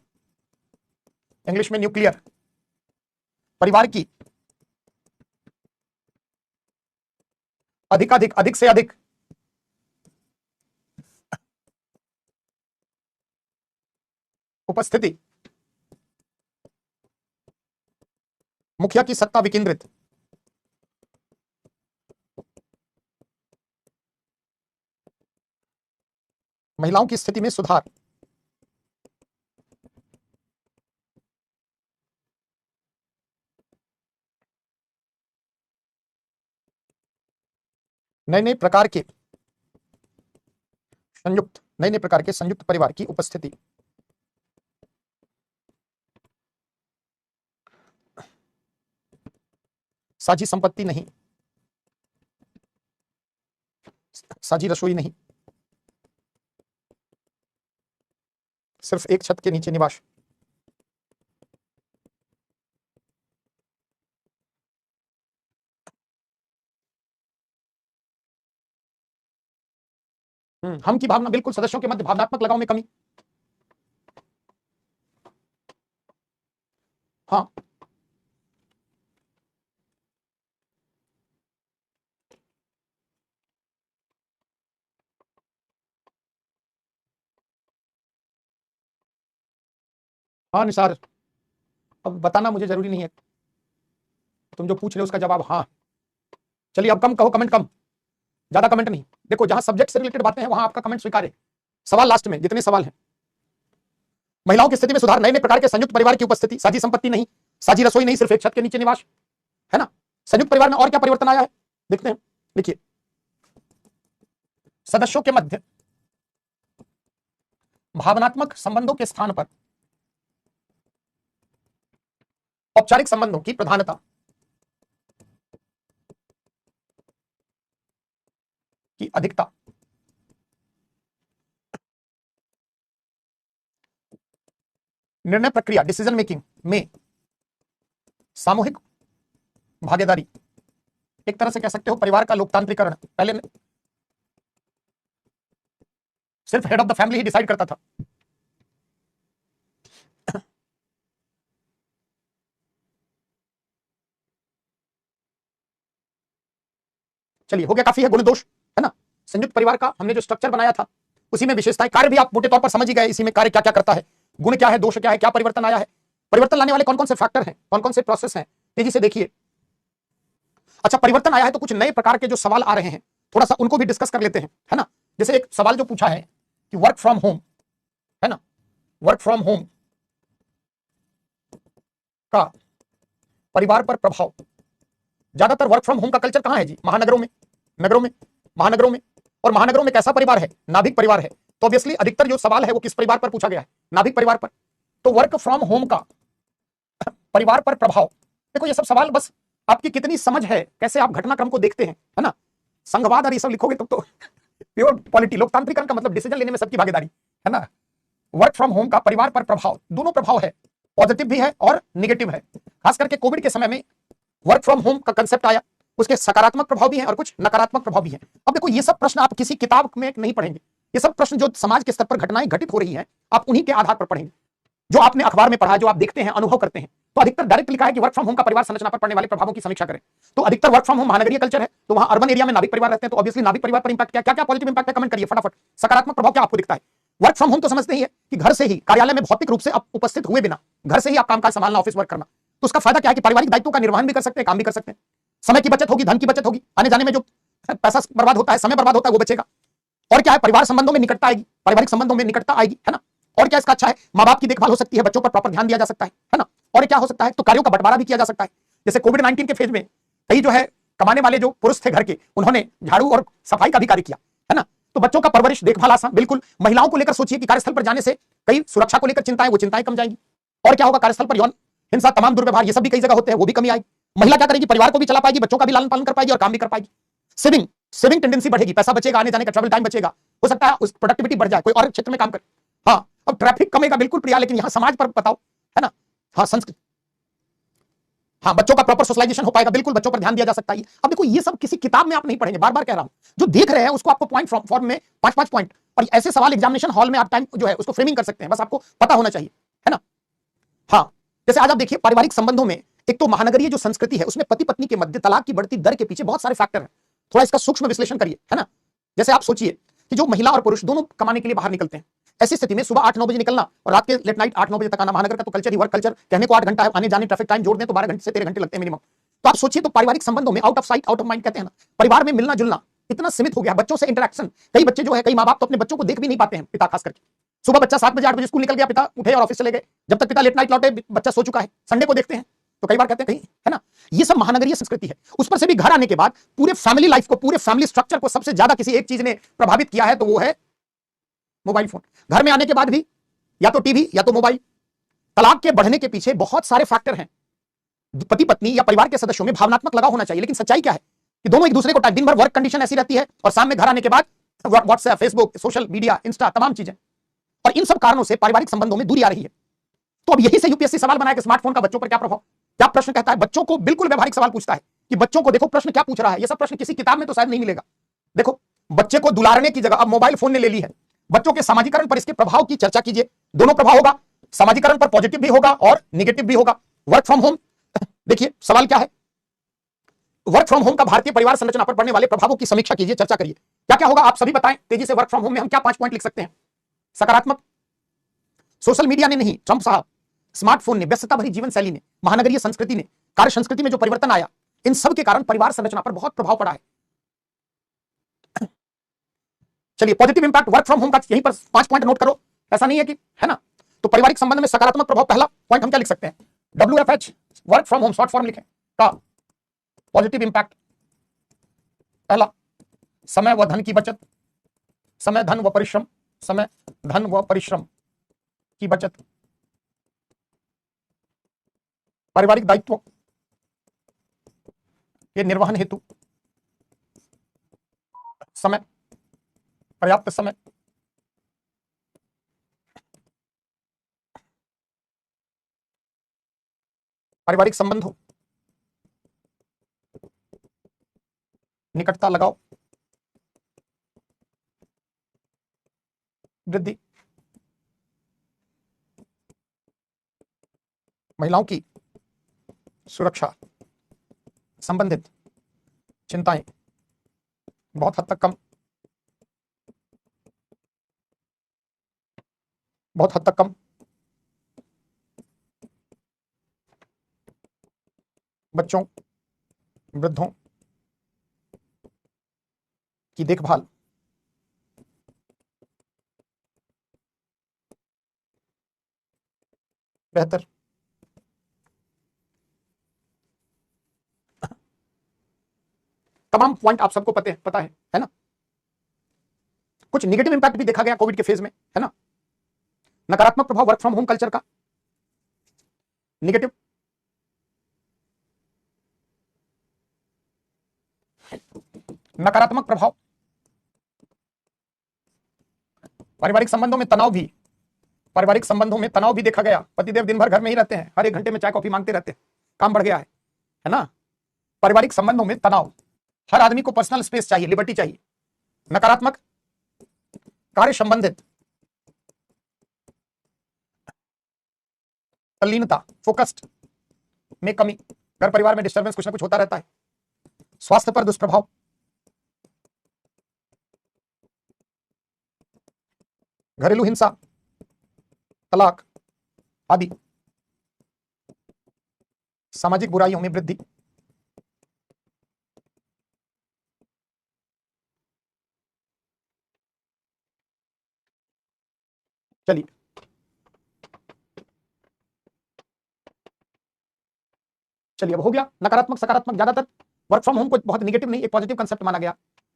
इंग्लिश में न्यूक्लियर परिवार की अधिकाधिक, अधिक से अधिक उपस्थिति, मुखिया की सत्ता विकेंद्रित, महिलाओं की स्थिति में सुधार, नए नए प्रकार के संयुक्त परिवार की उपस्थिति, साझी संपत्ति नहीं, साझी रसोई नहीं, सिर्फ एक छत के नीचे निवास, हम की भावना, बिल्कुल, सदस्यों के मध्य भावनात्मक लगाव में कमी। हाँ, हाँ निसार, अब बताना मुझे जरूरी नहीं है, तुम जो पूछ रहे हो उसका जवाब हाँ। चलिए अब कम कहो, कमेंट कम, ज्यादा कमेंट नहीं। देखो जहां सब्जेक्ट से रिलेटेड बातें हैं वहां आपका कमेंट स्वीकार है। सवाल लास्ट में, जितने सवाल हैं, महिलाओं की स्थिति में सुधार, नए नए प्रकार के संयुक्त परिवार की उपस्थिति, साझी संपत्ति नहीं, साझी रसोई नहीं, सिर्फ एक छत के नीचे निवास, है ना। संयुक्त परिवार में और क्या परिवर्तन आया है, देखते हैं। देखिए, सदस्यों के मध्य भावनात्मक संबंधों के स्थान पर औपचारिक संबंधों की प्रधानता, की अधिकता, निर्णय प्रक्रिया, डिसीजन मेकिंग में सामूहिक भागीदारी, एक तरह से कह सकते हो परिवार का लोकतांत्रिकरण। पहले सिर्फ head of the family he decide करता था। चलिए, हो गया, काफी है गुण दोष, है ना। संयुक्त परिवार का हमने जो स्ट्रक्चर बनाया था उसी में विशेषताएं, कार्य भी आप मोटे तौर पर समझ ही गए, इसी में कार्य क्या क्या करता है, गुण क्या है, दोष क्या है, क्या परिवर्तन आया है, परिवर्तन लाने वाले कौन कौन से फैक्टर हैं, कौन कौन से प्रोसेस हैं, तेजी से देखिए। अच्छा, परिवर्तन आया है तो कुछ नए प्रकार के जो सवाल आ रहे हैं, थोड़ा सा उनको भी डिस्कस कर लेते हैं, है ना। जैसे एक सवाल जो पूछा है कि वर्क फ्रॉम होम, है ना, वर्क फ्रॉम होम का परिवार पर प्रभाव। ज्यादातर वर्क फ्रॉम होम का कल्चर कहां है जी, महानगरों में, नगरों में, महानगरों में। और महानगरों में कैसा परिवार है, नाभिक परिवार है। तो ऑब्वियसली अधिकतर जो सवाल है वो किस परिवार पर पूछा गया है, नाभिक परिवार पर। तो वर्क फ्रॉम होम का परिवार पर प्रभाव, देखो ये सब सवाल बस आपकी कितनी समझ है, कैसे आप घटनाक्रम को देखते हैं, है ना। संघवाद और ये सब लिखोगे तो प्योर पॉलिटी, लोकतांत्रिकरण का मतलब डिसीजन लेने में सबकी भागीदारी, है ना। वर्क फ्रॉम होम का परिवार पर प्रभाव, दोनों प्रभाव है, पॉजिटिव भी है और निगेटिव है। खास करके कोविड के समय में वर्क फ्रॉम होम का कंसेप्ट आया, उसके सकारात्मक प्रभाव भी हैं और कुछ नकारात्मक प्रभाव भी हैं। अब देखो ये सब प्रश्न आप किसी किताब में नहीं पढ़ेंगे, ये सब प्रश्न जो समाज के स्तर पर घटनाएं घटित हो रही हैं आप उन्हीं के आधार पर पढ़ेंगे, जो आपने अखबार में पढ़ा, जो आप देखते हैं, अनुभव करते हैं। तो अधिकतर डायरेक्ट लिखा है कि वर्क फ्रॉम होम का परिवार संरचना पर पड़ने वाले प्रभावों की समीक्षा करें। तो अधिकतर वर्क फ्रॉम होम महानगरीय कल्चर है, तो वहां अर्बन एरिया में नाभिक परिवार रहते हैं, तो ऑब्वियसली नाभिक परिवार पर इंपैक्ट क्या क्या पॉजिटिव इंपैक्ट है, कमेंट करिए फटाफट। सकारात्मक प्रभाव क्या आपको दिखता है। वर्क फ्रॉम होम तो समझते ही है कि घर से ही, कार्यालय में भौतिक रूप से आप उपस्थित हुए बिना घर से ही आप कामकाज संभालना, ऑफिस वर्क करना। तो उसका फायदा क्या है कि पारिवारिक दायित्वों का निर्वहन भी कर सकते हैं, काम भी कर सकते हैं, समय की बचत होगी, धन की बचत होगी, आने जाने में जो पैसा बर्बाद होता है, समय बर्बाद होता है, वो बचेगा। और क्या है, परिवार संबंधों में निकटता आएगी, पारिवारिक संबंधों में निकटता आएगी, है ना। और क्या इसका अच्छा है, माँ बाप की देखभाल हो सकती है, बच्चों पर प्रॉपर ध्यान दिया जा सकता है ना। और क्या हो सकता है, तो कार्यों का बंटवारा भी किया जा सकता है। जैसे कोविड-19 के फेज में कई जो है कमाने वाले जो पुरुष थे घर के, उन्होंने झाड़ू और सफाई का भी कार्य किया, है ना। तो बच्चों का परवरिश, देखभाल आसान, बिल्कुल। महिलाओं को लेकर सोचिए कि कार्यस्थल पर जाने से कई सुरक्षा को लेकर चिंताएं, वो चिंताएं कम जाएंगी। और क्या होगा, कार्यस्थल पर यौन हिंसा, तमाम दुर्व्यवहार, ये सब भी कई जगह होते हैं, वो भी कमी आएगी। महिला क्या करेगी, परिवार को भी चला पाएगी, बच्चों का भी लालन पालन कर पाएगी और काम भी कर पाएगी। सेविंग टेंडेंसी बढ़ेगी, पैसा बचेगा, आने जाने का ट्रैवल टाइम बचेगा, हो सकता है उस प्रोडक्टिविटी बढ़ जाए, कोई और क्षेत्र में काम करे। हाँ, अब ट्रैफिक कमेगा, बिल्कुल प्रिया, लेकिन यहाँ समाज पर बताओ, है ना। हाँ, संस्कृति, हाँ, बच्चों का प्रॉपर सोशलाइजेशन हो पाएगा, बिल्कुल बच्चों पर ध्यान दिया जा सकता है। अब देखो ये सब किसी किताब में आप नहीं पढ़ेंगे, बार बार कह रहा हूं, जो देख रहे हैं उसको आपको पॉइंट फॉर्म में 5-5 पॉइंट और ऐसे सवाल एग्जामिनेशन हॉल में आप टाइम जो है उसको फ्रेमिंग कर सकते हैं, बस आपको पता होना चाहिए, है ना। हाँ, जैसे आज आप देखिए पारिवारिक संबंधों में एक तो महानगरीय जो संस्कृति है उसमें पति पत्नी के मध्य तलाक की बढ़ती दर के पीछे बहुत सारे फैक्टर हैं। थोड़ा इसका सूक्ष्म विश्लेषण करिए, है ना। जैसे आप सोचिए कि जो महिला और पुरुष दोनों कमाने के लिए बाहर निकलते हैं, ऐसी स्थिति में सुबह 8-9 बजे निकलना और रात के लेट नाइट 8-9 बजे तक आना, महानगर का तो कल्चर ही वर्क कल्चर, कहने को 8 घंटा है, आने जाने ट्रैफिक टाइम जोड़ दें तो 12 घंटे से 13 घंटे लगते हैं मिनिमम। तो आप सोचिए, तो पारिवारिक संबंधों में out of sight out of mind कहते हैं ना, परिवार में मिलना जुलना इतना सीमित हो गया, बच्चों से इंटरेक्शन, कई बच्चे जो है, कई माँ बाप तो अपने बच्चों को देख भी नहीं पाते हैं, पिता खास करके। सुबह बच्चा 7 बजे 8 बजे स्कूल निकल गया, पिता उठे और ऑफिस चले गए, जब तक पिता लेट नाइट लौटे बच्चा सो चुका है, संडे को देखते हैं तो कई बार कहते हैं कहीं, है ना। ये सब महानगरीय संस्कृति है। उस पर से भी घर आने के बाद पूरे फैमिली लाइफ को, पूरे फैमिली स्ट्रक्चर को सबसे ज्यादा किसी एक चीज ने प्रभावित किया है, तो वो है मोबाइल फोन। घर में आने के बाद भी या तो टीवी या तो मोबाइल। तलाक के बढ़ने के पीछे बहुत सारे फैक्टर हैं। पति पत्नी या परिवार के सदस्यों में भावनात्मक लगाव होना चाहिए, लेकिन सच्चाई क्या है कि दोनों एक दूसरे को दिन भर वर्क कंडीशन ऐसी रहती है और शाम में घर आने के बाद WhatsApp, Facebook, social media, Insta, तमाम चीजें, और इन सब कारणों से पारिवारिक संबंधों में दूरी आ रही है। तो अब यही से यूपीएससी सवाल बनाया कि स्मार्टफोन का बच्चों पर क्या प्रभाव, क्या प्रश्न कहता है, बच्चों को बिल्कुल व्यवहारिक सवाल पूछता है कि बच्चों को देखो प्रश्न क्या पूछ रहा है। ये सब प्रश्न किसी किताब में तो शायद नहीं मिलेगा। देखो, बच्चे को दुलारने की जगह अब मोबाइल फोन ने ले ली है। बच्चों के सामाजिकरण पर इसके प्रभाव की चर्चा कीजिए। दोनों प्रभाव होगा, सामाजिकरण पर पॉजिटिव भी होगा और नेगेटिव भी होगा। वर्क फ्रॉम होम, देखिए सवाल क्या है, वर्क फ्रॉम होम का भारतीय परिवार संरचना पर पड़ने वाले प्रभावों की समीक्षा कीजिए, चर्चा करिए। क्या क्या होगा आप सभी बताएं तेजी से। वर्क फ्रॉम होम में हम क्या 5 पॉइंट लिख सकते हैं। सकारात्मक, सोशल मीडिया ने नहीं, ट्रंप साहब, स्मार्टफोन ने, व्यस्तता भरी जीवन शैली ने, महानगरीय संस्कृति ने, कार्य संस्कृति में जो परिवर्तन आया, इन सब के कारण परिवार संरचना पर बहुत प्रभाव पड़ा है। चलिए, positive impact work from home का यहीं पर 5 पॉइंट नोट करो, ऐसा नहीं है कि, है ना। तो पारिवारिक संबंध में सकारात्मक प्रभाव, पहला पॉइंट हम क्या लिख सकते हैं, WFH, work from home, short form लिखें, का पॉजिटिव इंपैक्ट। पहला, समय व धन की बचत, समय धन व परिश्रम, समय धन व परिश्रम की बचत। पारिवारिक दायित्वों के निर्वहन हेतु समय, पर्याप्त समय। पारिवारिक संबंधों, निकटता, लगाव, वृद्धि। महिलाओं की सुरक्षा संबंधित चिंताएं बहुत हद तक कम, बहुत हद तक कम। बच्चों, वृद्धों की देखभाल, बेहतर। तमाम पॉइंट आप सबको पता है ना। कुछ नेगेटिव इंपैक्ट भी देखा गया कोविड के फेज में, है ना। नकारात्मक प्रभाव वर्क फ्रॉम होम कल्चर का, नेगेटिव। नकारात्मक प्रभाव पारिवारिक संबंधों में तनाव भी, पारिवारिक संबंधों में तनाव भी देखा गया। पतिदेव दिन भर घर में ही रहते हैं, हर 1 घंटे में चाय कॉफी मांगते रहते हैं, काम बढ़ गया है ना। पारिवारिक संबंधों में तनाव, हर आदमी को पर्सनल स्पेस चाहिए, लिबर्टी चाहिए। नकारात्मक, कार्य संबंधित तल्लीनता, फोकस्ड में कमी, घर परिवार में डिस्टर्बेंस कुछ ना कुछ होता रहता है। स्वास्थ्य पर दुष्प्रभाव, घरेलू हिंसा, तलाक आदि। सामाजिक बुराइयों में वृद्धि। चलिए, अब हो गया नकारात्मक सकारात्मक। ज्यादातर वर्क फ्रॉम होम को बहुत नेगेटिव नहीं, एक पॉजिटिव कंसेप्ट माना गया,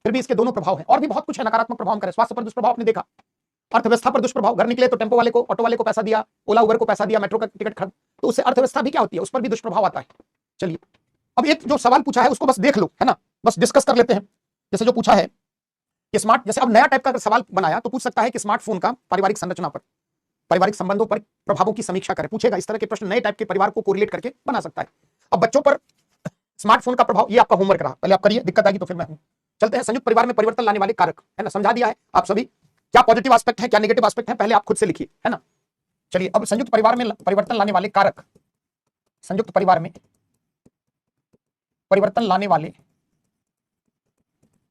फिर भी इसके दोनों प्रभाव हैं और भी बहुत कुछ है नकारात्मक प्रभाव करें। स्वास्थ्य पर दुष्प्रभाव आपने देखा, अर्थव्यवस्था पर दुष्प्रभाव, घर निकले तो टेम्पो वाले को, ऑटो वाले को पैसा दिया, ओला उबर को पैसा दिया, मेट्रो का टिकट खरीद, तो उससे अर्थव्यवस्था भी क्या होती है, उस पर भी दुष्प्रभाव आता है। चलिए, अब एक जो सवाल पूछा है उसको बस देख लो, है ना, बस डिस्कस कर लेते हैं। जैसे जो पूछा है कि स्मार्ट, जैसे अब नया टाइप का सवाल बनाया तो पूछ सकता है कि स्मार्टफोन का पारिवारिक संरचना पर, पारिवारिक संबंधों पर प्रभावों की समीक्षा करें, पूछेगा। इस तरह के प्रश्न नए टाइप के परिवार को कोरिलेट करके बना सकता है। अब बच्चों पर स्मार्टफोन का प्रभाव, ये आपका होमवर्क रहा, पहले आप करिए, दिक्कत आएगी तो फिर मैं हूं। चलते हैं संयुक्त परिवार में परिवर्तन लाने वाले कारक, है ना, समझा दिया है आप सभी। क्या पॉजिटिव एस्पेक्ट है, क्या नेगेटिव एस्पेक्ट है, पहले आप खुद से लिखिए, है ना। चलिए, अब संयुक्त परिवार में परिवर्तन लाने वाले कारक, संयुक्त परिवार में परिवर्तन लाने वाले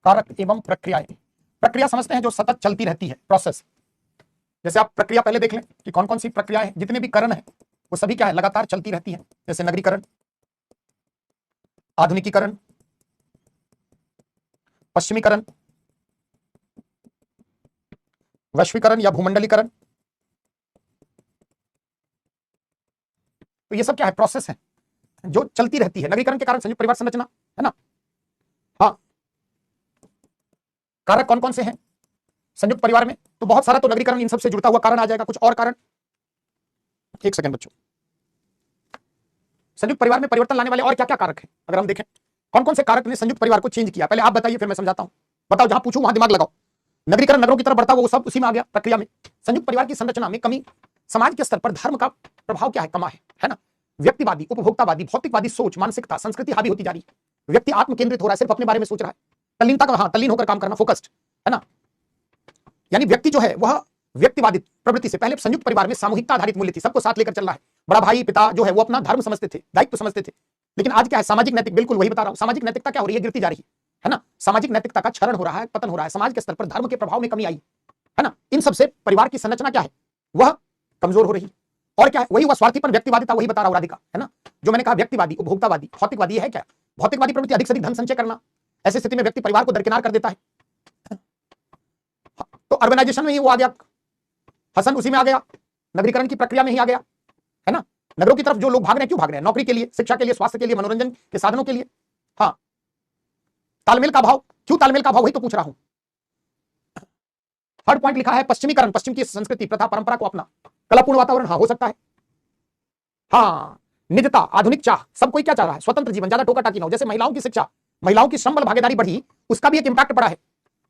कारक एवं प्रक्रियाएं। प्रक्रिया समझते हैं जो सतत चलती रहती है, प्रोसेस। जैसे आप प्रक्रिया पहले देख लें कि कौन कौन सी प्रक्रियाएं, जितने भी करण है वो सभी क्या है, लगातार चलती रहती है। जैसे नगरीकरण, आधुनिकीकरण, पश्चिमीकरण, वैश्वीकरण या भूमंडलीकरण। तो ये सब क्या है, प्रोसेस है जो चलती रहती है। नगरीकरण के कारण संयुक्त परिवार संरचना, है ना। हाँ, कारक कौन कौन से हैं संयुक्त परिवार में, तो बहुत सारा, तो नगरीकरण इन सब से जुड़ता हुआ कारण आ जाएगा। कुछ और कारण, एक सेकंड बच्चों। संयुक्त परिवार में परिवर्तन लाने वाले और क्या क्या कारक हैं, अगर हम देखें कौन कौन से कारक ने संयुक्त परिवार को चेंज किया, पहले आप बताइए, फिर मैं समझाता हूं। बताओ, जहां पूछूं वहां दिमाग लगाओ। नगरीकरण नगरों की तरफ बढ़ता, वो सब उसी में आ गया प्रक्रिया में। संयुक्त परिवार की संरचना में कमी, समाज के स्तर पर धर्म का प्रभाव क्या है, कमा है ना। व्यक्तिवादी, उपभोक्तावादी, भौतिकवादी सोच, मानसिकता, संस्कृति हावी होती जा रही है। व्यक्ति आत्म केंद्रित हो रहा है, सिर्फ अपने बारे में सोच रहा है। तल्लीनता का, हाँ, तल्लीन होकर काम करना, फोकस्ड, है ना। यानी व्यक्ति जो है वह व्यक्तिवादी प्रवृत्ति से, पहले संयुक्त परिवार में सामूहिकता आधारित मूल्य थी, सबको साथ लेकर चलना है। बड़ा भाई पिता जो है वो अपना धर्म समझते थे, दायित्व समझते थे। लेकिन आज क्या है, सामाजिक नैतिक, बिल्कुल वही बता रहा हूं, सामाजिक नैतिकता क्या हो रही है, गिरती जा रही है ना। सामाजिक नैतिकता का क्षरण हो रहा है, पतन हो रहा है। समाज के स्तर पर धर्म के प्रभाव में कमी आई, है ना। इन सबसे परिवार की संरचना क्या है, वह कमजोर हो रही। और क्या है, वही हुआ स्वार्थीपन, व्यक्तिवादिता, वही बता रहा हूं राधिका, है ना। जो मैंने कहा, व्यक्तिवादी, उपभोक्तावादी, भौतिकवादी, है क्या, भौतिकवादी प्रवृत्ति, अधिक से अधिक धन संचय करना। ऐसी स्थिति में व्यक्ति परिवार को दरकिनार कर देता है। तो अर्बनाइजेशन में ही वो आ गया, हसन उसी में आ गया, नगरीकरण की प्रक्रिया में ही आ गया, है ना। नगरों की तरफ जो लोग भाग रहे हैं, क्यों भाग रहे हैं, नौकरी के लिए, शिक्षा के लिए, स्वास्थ्य के लिए, मनोरंजन के साधनों के लिए। हाँ, तालमेल का भाव, क्यों तालमेल का भाव, वही तो पूछ रहा हूं। थर्ड पॉइंट लिखा है पश्चिमीकरण, पश्चिम की संस्कृति, प्रथा, परंपरा को अपना, कलापूर्ण वातावरण, हाँ हो सकता है। हाँ, निजता, आधुनिक चाह, सब कोई क्या चाह रहा है, स्वतंत्र जीवन, ज्यादा टोका टाकी ना हो। जैसे महिलाओं की शिक्षा, महिलाओं की श्रम बल भागीदारी बढ़ी, उसका भी एक इंपैक्ट पड़ा है।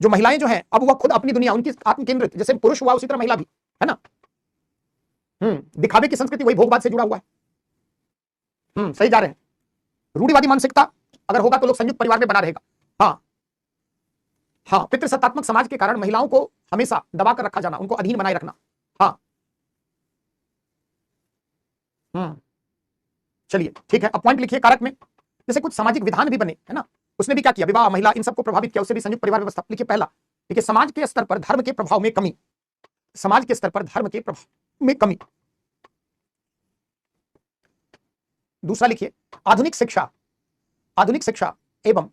जो महिलाएं जो है, अब वह खुद अपनी दुनिया, उनकी आत्म केंद्रित, जैसे पुरुष हुआ उसी तरह महिला भी, है ना। दिखावे की संस्कृति, वही भोगवाद से जुड़ा हुआ है। सही जा रहे हैं। रूढ़िवादी मानसिकता अगर होगा तो लोग संयुक्त परिवार में बना रहेगा। हाँ हाँ, पितृसत्तात्मक समाज के कारण महिलाओं को हमेशा दबा कर रखा जाना, उनको अधीन बनाए रखना। हाँ, चलिए ठीक है, अब पॉइंट लिखिए कारक में। जैसे कुछ सामाजिक विधान भी बने, है ना, उसने भी क्या किया, विवाह, महिला, इन सबको प्रभावित किया, उससे भी संयुक्त परिवार व्यवस्था। लिखिए पहला, देखिए समाज के स्तर पर धर्म के प्रभाव में कमी, समाज के स्तर पर धर्म के प्रभाव में कमी। दूसरा लिखिए आधुनिक शिक्षा, आधुनिक शिक्षा एवं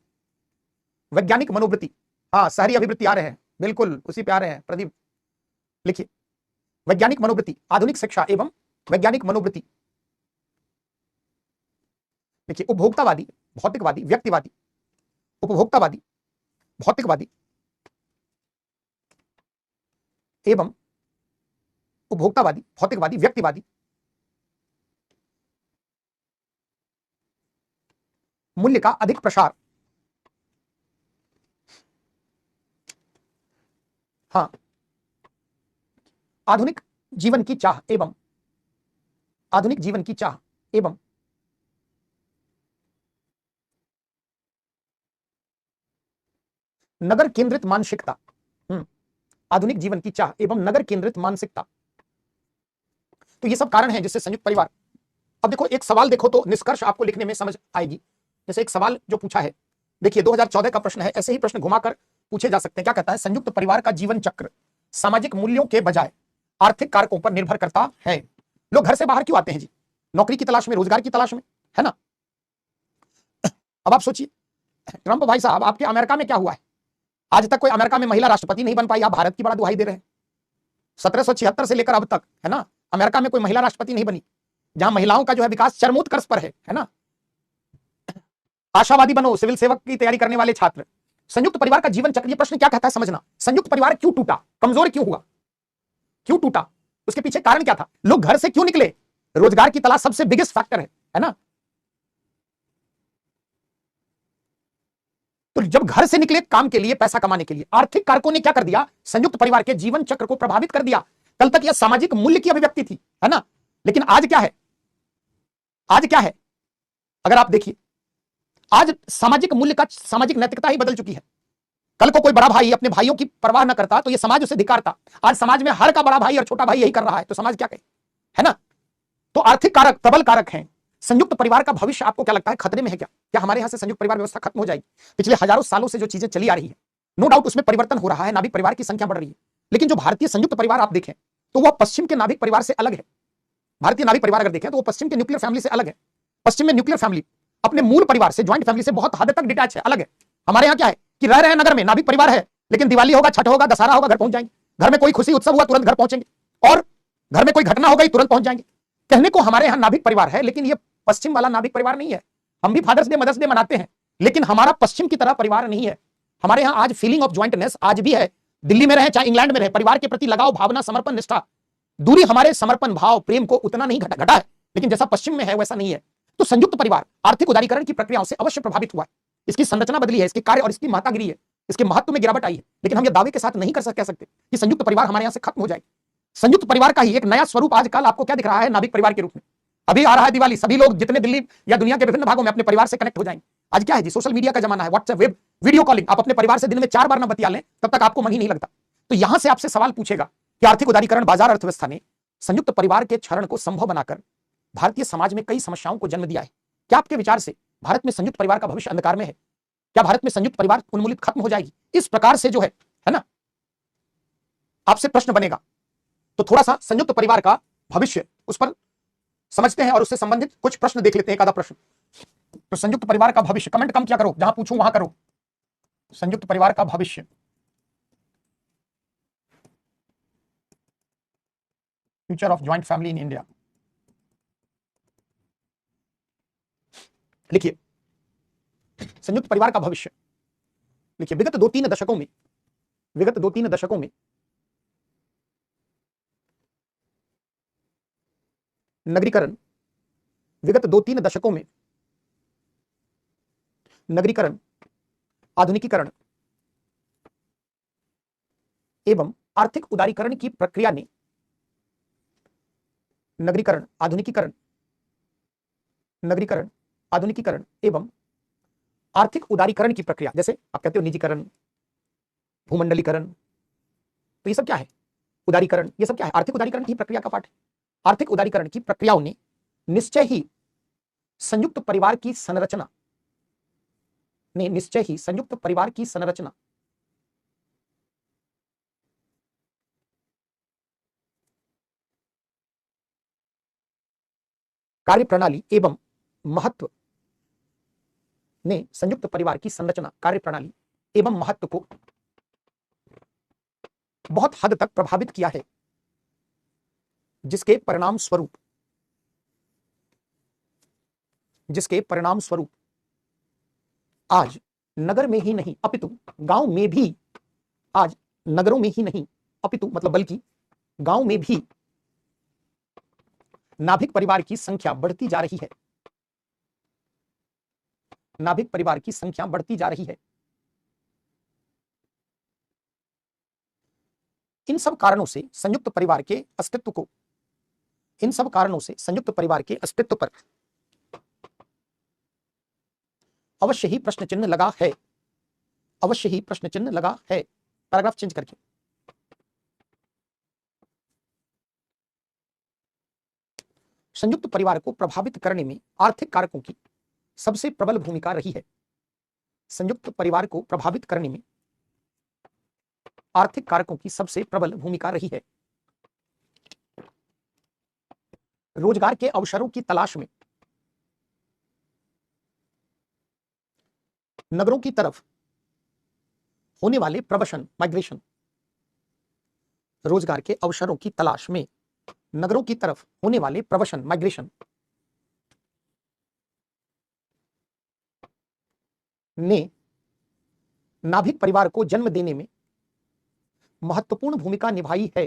वैज्ञानिक मनोवृत्ति। हाँ, शहरी अभिवृत्ति आ रहे हैं, बिल्कुल उसी पे आ रहे हैं प्रदीप। लिखिए वैज्ञानिक मनोवृत्ति, आधुनिक शिक्षा एवं वैज्ञानिक मनोवृत्ति। देखिए उपभोक्तावादी, भौतिकवादी, व्यक्तिवादी, उपभोक्तावादी, भौतिकवादी एवं उपभोक्तावादी, भौतिकवादी, व्यक्तिवादी, मूल्य का अधिक प्रसार। हाँ, आधुनिक जीवन की चाह एवं आधुनिक जीवन की चाह एवं नगर केंद्रित मानसिकता। आधुनिक जीवन की चाह एवं नगर केंद्रित मानसिकता। तो ये सब कारण हैं जिससे संयुक्त परिवार। अब देखो एक सवाल देखो तो निष्कर्ष आपको लिखने में समझ आएगी। जैसे एक सवाल जो पूछा है, देखिए 2014 का प्रश्न है, ऐसे ही प्रश्न घुमाकर पूछे जा सकते हैं। क्या कहता है, संयुक्त परिवार का जीवन चक्र सामाजिक मूल्यों के बजाय आर्थिक कारकों पर निर्भर करता है। लोग घर से बाहर क्यों आते हैं जी, नौकरी की तलाश में, रोजगार की तलाश में, है ना। अब आप सोचिए, ट्रंप भाई साहब, आपके अमेरिका में क्या हुआ है, आज तक कोई अमेरिका में महिला राष्ट्रपति नहीं बन पाई। आप भारत की बड़ा दुहाई दे रहे हैं। 1776 से लेकर अब तक, है ना, अमेरिका में कोई महिला राष्ट्रपति नहीं बनी, जहां महिलाओं का जो है विकास चरमोत्कर्ष पर है ना। आशावादी बनो, सिविल सेवक की तैयारी करने वाले छात्र। संयुक्त परिवार का जीवन चक्र, ये प्रश्न क्या कहता है समझना। संयुक्त परिवार क्यों टूटा, कमजोर क्यों हुआ, क्यों टूटा, उसके पीछे कारण क्या था, लोग घर से क्यों निकले। रोजगार की तलाश सबसे बिगेस्ट फैक्टर है ना। तो जब घर से निकले काम के लिए, पैसा कमाने के लिए, आर्थिक कारकों ने क्या कर दिया, संयुक्त परिवार के जीवन चक्र को प्रभावित कर दिया। कल तक यह सामाजिक मूल्य की अभिव्यक्ति थी, है ना, लेकिन आज क्या है, आज क्या है, अगर आप देखिए आज सामाजिक मूल्य का, सामाजिक नैतिकता ही बदल चुकी है। कल को कोई बड़ा भाई अपने भाइयों की परवाह न करता तो ये समाज उसे धिक्कारता। आज समाज में हर का बड़ा भाई और छोटा भाई यही कर रहा है, तो समाज क्या कहे, है ना। तो आर्थिक कारक प्रबल कारक हैं। संयुक्त परिवार का भविष्य आपको क्या लगता है खतरे में है क्या? क्या हमारे यहां से संयुक्त परिवार व्यवस्था खत्म हो जाएगी? पिछले हजारों सालों से जो चीजें चली आ रही है, नो डाउट उसमें परिवर्तन हो रहा है, नाभिक परिवार की संख्या बढ़ रही है, लेकिन जो भारतीय संयुक्त परिवार आप देखें तो वह पश्चिम के नाभिक परिवार से अलग है। भारतीय नाभिक परिवार अगर देखें तो वो पश्चिम के न्यूक्लियर फैमिली से अलग है। पश्चिम में न्यूक्लियर फैमिली अपने मूल परिवार से, ज्वाइंट फैमिली से बहुत हद तक डिटैच है, अलग है। हमारे यहाँ क्या है कि रह रहे हैं नगर में, नाभिक परिवार है, लेकिन दिवाली होगा, छठ होगा, दशहरा होगा, घर पहुंच जाएंगे। घर में कोई खुशी उत्सव हुआ तुरंत घर पहुंचेंगे, और घर में कोई घटना हो गई तुरंत पहुंच जाएंगे। कहने को हमारे यहाँ नाभिक परिवार है, लेकिन ये पश्चिम वाला नाभिक परिवार नहीं है। हम भी फादर्स डे मदर्स डे मनाते हैं, लेकिन हमारा पश्चिम की तरह परिवार नहीं है। हमारे यहाँ आज फीलिंग ऑफ ज्वाइंटनेस आज भी है। दिल्ली में रहे चाहे इंग्लैंड में रहे, परिवार के प्रति लगाव, भावना, समर्पण, निष्ठा, दूरी हमारे समर्पण भाव प्रेम को उतना नहीं घटा है, लेकिन जैसा पश्चिम में है वैसा नहीं है। तो संयुक्त परिवार आर्थिक उदारीकरण की प्रक्रियाओं से अवश्य प्रभावित हुआ है। इसकी संरचना बदली है, इसके कार्य और इसकी महत्तागिरी है, इसके महत्व में गिरावट आई है, लेकिन हम ये दावे के साथ नहीं कह सकते कि संयुक्त परिवार हमारे यहां से खत्म हो जाएगी। संयुक्त परिवार का ही एक नया स्वरूप आजकल आपको क्या दिख रहा है नाभिक परिवार के रूप में। अभी आ रहा है दिवाली, सभी लोग जितने दिल्ली या दुनिया के विभिन्न भागों में अपने परिवार से कनेक्ट हो जाएंगे। आज क्या है जी, सोशल मीडिया का जमाना है, व्हाट्सएप, वेब, वीडियो कॉलिंग। आप अपने परिवार से दिन में 4 बार ना बतिया लें तब तक आपको मन ही नहीं लगता। तो यहां से आपसे सवाल पूछेगा कि आर्थिक उदारीकरण, बाजार अर्थव्यवस्था ने संयुक्त परिवार के क्षरण को संभव बनाकर भारतीय समाज में कई समस्याओं को जन्म दिया है। क्या आपके विचार से भारत में संयुक्त परिवार का भविष्य अंधकार में है? क्या भारत में संयुक्त परिवार उन्मूलित खत्म हो जाएगी? इस प्रकार से जो है ना, आपसे प्रश्न बनेगा। तो थोड़ा सा संयुक्त परिवार का भविष्य उस पर समझते हैं और उससे संबंधित कुछ प्रश्न देख लेते हैं, एक आधा प्रश्न। तो संयुक्त परिवार का भविष्य, कमेंट कम क्या करो, जहां पूछूं वहां करो। संयुक्त परिवार का भविष्य, future of joint family in India, लिखिए संयुक्त परिवार का भविष्य। लिखिए विगत 2-3 दशकों में नगरीकरण, विगत 2-3 दशकों में नगरीकरण, आधुनिकीकरण एवं आर्थिक उदारीकरण की प्रक्रिया ने नगरीकरण, आधुनिकीकरण एवं आर्थिक उदारीकरण की प्रक्रिया, जैसे आप कहते हो निजीकरण, भूमंडलीकरण, तो ये सब क्या है? उदारीकरण, ये सब क्या है? आर्थिक उदारीकरण की प्रक्रिया का पार्ट है। आर्थिक उदारीकरण की प्रक्रियाओं ने निश्चय ही संयुक्त परिवार की संरचना कार्यप्रणाली एवं महत्व ने संयुक्त परिवार की संरचना, कार्यप्रणाली एवं महत्व को बहुत हद तक प्रभावित किया है, जिसके परिणाम स्वरूप आज नगर में ही नहीं अपितु गांव में भी, आज नगरों में ही नहीं अपितु मतलब बल्कि गांव में भी नाभिक परिवार की संख्या बढ़ती जा रही है। नाभिक परिवार की संख्या बढ़ती जा रही है। इन सब कारणों से संयुक्त परिवार के अस्तित्व पर अवश्य ही प्रश्न चिन्ह लगा है। पैराग्राफ चेंज करके, संयुक्त परिवार को प्रभावित करने में आर्थिक कारकों की सबसे प्रबल भूमिका रही है। संयुक्त परिवार को प्रभावित करने में आर्थिक कारकों की सबसे प्रबल भूमिका रही है। रोजगार के अवसरों की तलाश में नगरों की तरफ होने वाले प्रवासन, माइग्रेशन, रोजगार के अवसरों की तलाश में नगरों की तरफ होने वाले प्रवासन, माइग्रेशन ने नाभिक परिवार को जन्म देने में महत्वपूर्ण भूमिका निभाई है।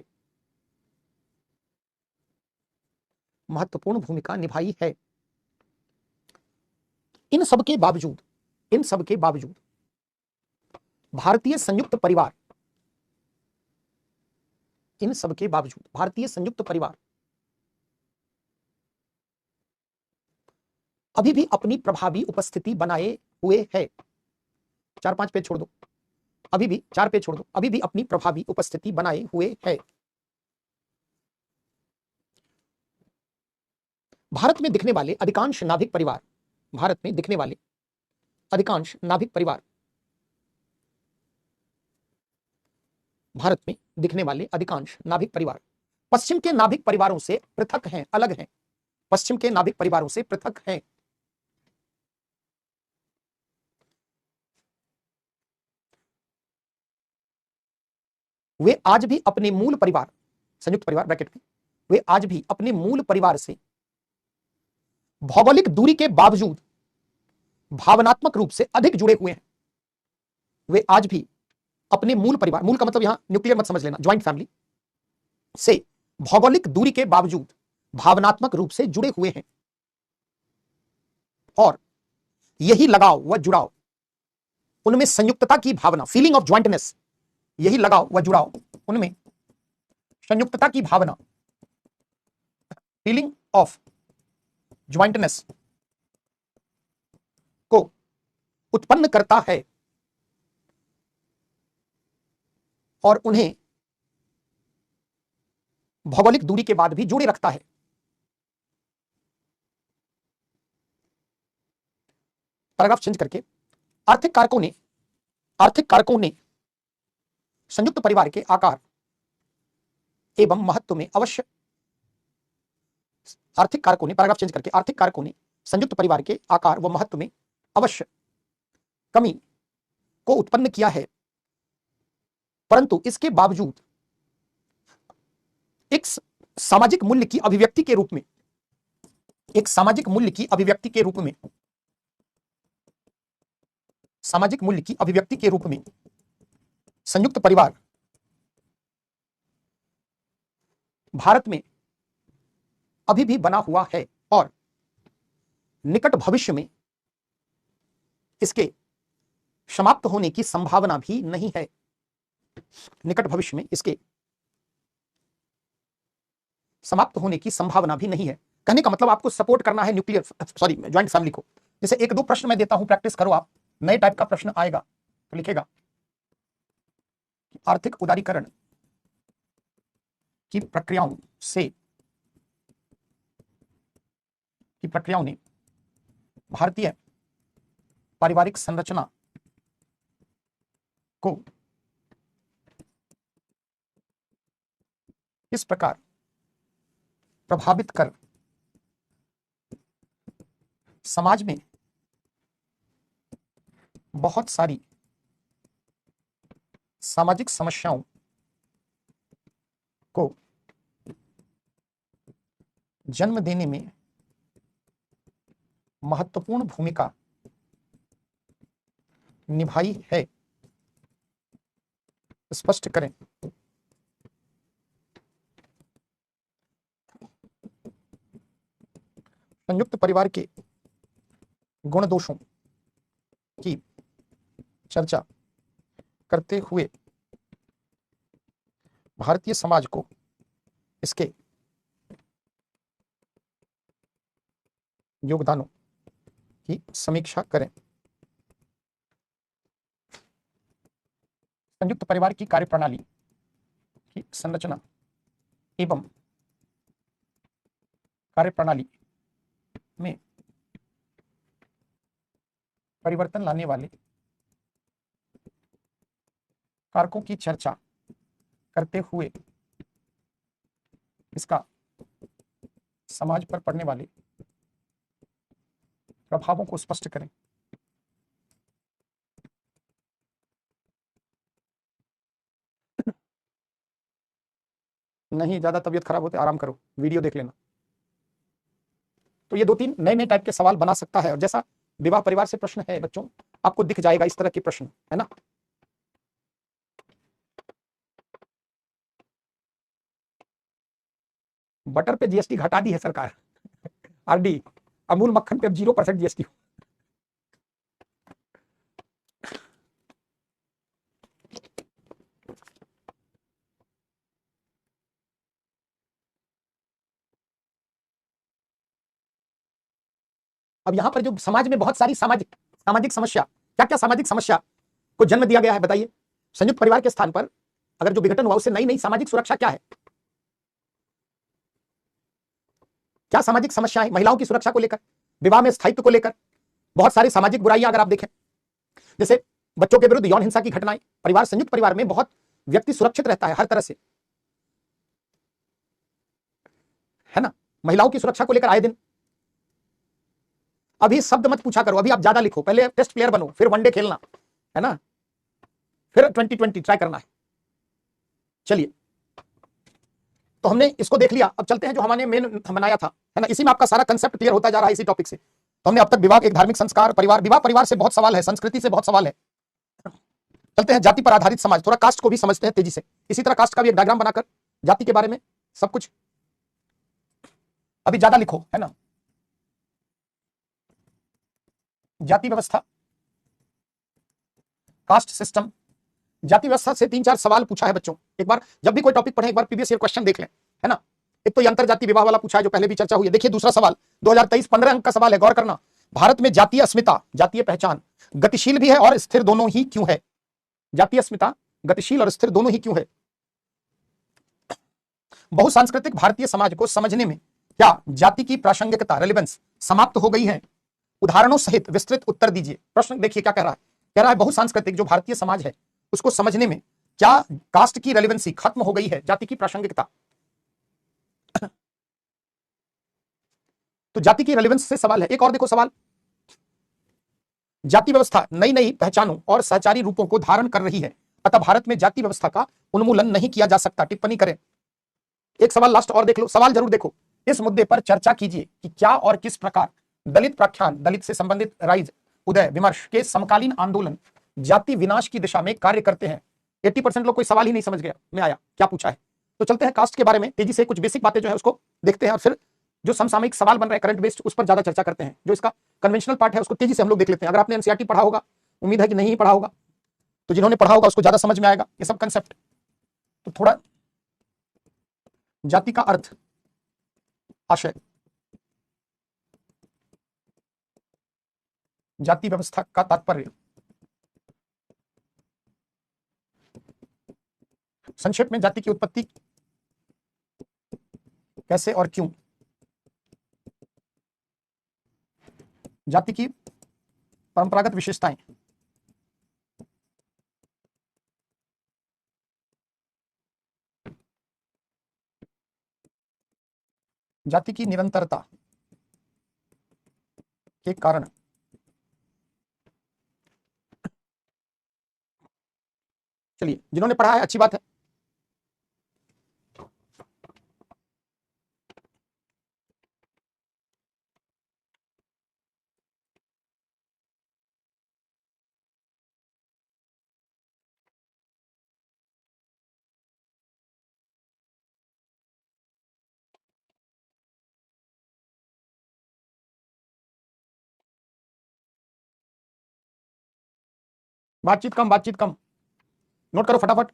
इन सब के बावजूद भारतीय संयुक्त परिवार अभी भी अपनी प्रभावी उपस्थिति बनाए हुए है। 4-5 पेज छोड़ दो। अभी भी 4 पे छोड़ दो, अभी भी अपनी प्रभावी उपस्थिति बनाए हुए है। भारत में दिखने वाले अधिकांश नाभिक परिवार, भारत में दिखने वाले अधिकांश नाभिक परिवार, भारत में दिखने वाले अधिकांश नाभिक परिवार पश्चिम के नाभिक परिवारों से पृथक हैं, अलग हैं, पश्चिम के नाभिक परिवारों से पृथक हैं। वे आज भी अपने मूल परिवार, संयुक्त परिवार ब्रैकेट में, वे आज भी अपने मूल परिवार से भौगोलिक दूरी के बावजूद भावनात्मक रूप से अधिक जुड़े हुए हैं। वे आज भी अपने मूल परिवार, मूल का मतलब यहां न्यूक्लियर मत समझ लेना, ज्वाइंट फैमिली से भौगोलिक दूरी के बावजूद भावनात्मक रूप से जुड़े हुए हैं। और यही लगाव व जुड़ाव उनमें संयुक्तता की भावना, फीलिंग ऑफ ज्वाइंटनेस, यही लगाव व जुड़ाव उनमें संयुक्तता की भावना, फीलिंग ऑफ ज्वाइंटनेस को उत्पन्न करता है और उन्हें भौगोलिक दूरी के बाद भी जोड़े रखता है। पैराग्राफ चेंज करके, आर्थिक कारकों ने संयुक्त परिवार के आकार एवं महत्व में अवश्य, आर्थिक कारकों ने, पैराग्राफ चेंज करके, आर्थिक कारकों ने संयुक्त परिवार के आकार व महत्व में अवश्य कमी को उत्पन्न किया है, परंतु इसके बावजूद एक सामाजिक मूल्य की अभिव्यक्ति के रूप में, एक सामाजिक मूल्य की अभिव्यक्ति के रूप में, सामाजिक मूल्य की अभिव्यक्ति के रूप में संयुक्त परिवार भारत में अभी भी बना हुआ है और निकट भविष्य में इसके समाप्त होने की संभावना भी नहीं है। निकट भविष्य में इसके समाप्त होने की संभावना भी नहीं है। कहने का मतलब आपको सपोर्ट करना है न्यूक्लियर, सॉरी, ज्वाइंट फैमिली को। जैसे 1-2 प्रश्न मैं देता हूं, प्रैक्टिस करो आप, नए टाइप का प्रश्न आएगा तो लिखेगा आर्थिक उदारीकरण की प्रक्रियाओं ने भारतीय पारिवारिक संरचना को इस प्रकार प्रभावित कर समाज में बहुत सारी सामाजिक समस्याओं को जन्म देने में महत्वपूर्ण भूमिका निभाई है, स्पष्ट करें। संयुक्त परिवार के गुण दोषों की चर्चा करते हुए भारतीय समाज को इसके योगदानों की समीक्षा करें। संयुक्त परिवार की कार्यप्रणाली की संरचना एवं कार्यप्रणाली में परिवर्तन लाने वाले कारकों की चर्चा करते हुए इसका समाज पर पड़ने वाले प्रभावों को स्पष्ट करें। नहीं, ज्यादा तबीयत खराब होते आराम करो, वीडियो देख लेना। तो ये 2-3 नए टाइप के सवाल बना सकता है, और जैसा विवाह परिवार से प्रश्न है बच्चों, आपको दिख जाएगा इस तरह के प्रश्न, है ना। बटर पे जीएसटी घटा दी है सरकार, आरडी, अमूल मक्खन पे अब 0% जीएसटी। अब यहां पर जो समाज में बहुत सारी सामाजिक समस्या, क्या क्या सामाजिक समस्या को जन्म दिया गया है बताइए। संयुक्त परिवार के स्थान पर अगर जो विघटन हुआ उससे नई नई सामाजिक सुरक्षा क्या है? क्या सामाजिक समस्याएं महिलाओं की सुरक्षा को लेकर, विवाह में स्थायित्व को लेकर, बहुत सारी सामाजिक बुराइयां अगर आप देखें, जैसे बच्चों के विरुद्ध यौन हिंसा की घटनाएं, परिवार संयुक्त परिवार में बहुत व्यक्ति सुरक्षित रहता है हर तरह से, है ना। महिलाओं की सुरक्षा को लेकर आए दिन, अभी शब्द मत पूछा करो, अभी आप ज्यादा लिखो, पहले टेस्ट प्लेयर बनो, फिर वनडे खेलना, है ना, फिर 2020 ट्राई करना है। चलिए, तो हमने इसको देख लिया, अब चलते हैं जो हमने मेन बनाया था, है ना, इसी में आपका सारा कंसेप्ट क्लियर होता जा रहा है इसी टॉपिक से। तो हमने अब तक विवाह, एक धार्मिक संस्कार, परिवार, विवाह परिवार से बहुत सवाल है, संस्कृति से बहुत सवाल है। चलते हैं जाति पर आधारित समाज, थोड़ा कास्ट को भी समझते हैं तेजी से, इसी तरह कास्ट का भी एक डायग्राम बनाकर जाति के बारे में सब कुछ, अभी ज्यादा लिखो, है ना। जाति व्यवस्था, कास्ट सिस्टम, जाति व्यवस्था से 3-4 सवाल पूछा है बच्चों, एक बार जब भी कोई टॉपिक पढ़े एक बार प्रीवियस ईयर क्वेश्चन देख लें, है ना। एक तो ये अंतरजातीय विवाह वाला पूछा है जो पहले भी चर्चा हुई है। देखिए दूसरा सवाल 2023 15 अंक का सवाल है, गौर करना। भारत में जातीय अस्मिता, जातीय पहचान गतिशील भी है और स्थिर दोनों ही क्यों है? जातीय अस्मिता गतिशील और स्थिर दोनों ही क्यों है? बहुसांस्कृतिक भारतीय समाज को समझने में क्या जाति की प्रासंगिकता, रेलेवेंस समाप्त हो गई है? उदाहरणों सहित विस्तृत उत्तर दीजिए। प्रश्न देखिए क्या कह रहा है, कह रहा है बहुसांस्कृतिक जो भारतीय समाज है उसको समझने में क्या कास्ट की रेलेवेंसी खत्म हो गई है, जाति की प्रासंगिकता? तो जाति की रेलेवेंस से सवाल है। एक और देखो सवाल, जाति व्यवस्था नई नई पहचानों और सहचारी रूपों को धारण कर रही है, अतः भारत में जाति व्यवस्था का उन्मूलन नहीं किया जा सकता, टिप्पणी करें। एक सवाल लास्ट और देख लो, सवाल जरूर देखो। इस मुद्दे पर चर्चा कीजिए कि क्या और किस प्रकार दलित प्रख्यान, दलित से संबंधित राइज, उदय, विमर्श के समकालीन आंदोलन जाति विनाश की दिशा में कार्य करते हैं। 80% लोग कोई सवाल ही नहीं समझ गया में आया क्या पूछा है। तो चलते हैं कास्ट के बारे में तेजी से कुछ बेसिक बातें जो है उसको देखते हैं और फिर जो समसामयिक सवाल बन रहे हैं करंट बेस्ड उस पर ज्यादा चर्चा करते हैं। जो इसका कन्वेंशनल पार्ट है उसको तेजी से हम लोग देख लेते हैं। अगर आपने एनसीईआरटी पढ़ा होगा, उम्मीद है कि नहीं पढ़ा होगा, तो जिन्होंने पढ़ा होगा उसको ज्यादा समझ में आएगा ये सब कंसेप्ट। तो थोड़ा जाति का अर्थ, आशय, जाति व्यवस्था का तात्पर्य, संक्षेप में जाति की उत्पत्ति कैसे और क्यों, जाति की परंपरागत विशेषताएं, जाति की निरंतरता के कारण, चलिए जिन्होंने पढ़ा है अच्छी बात है। बातचीत कम, बातचीत कम, नोट करो फटाफट।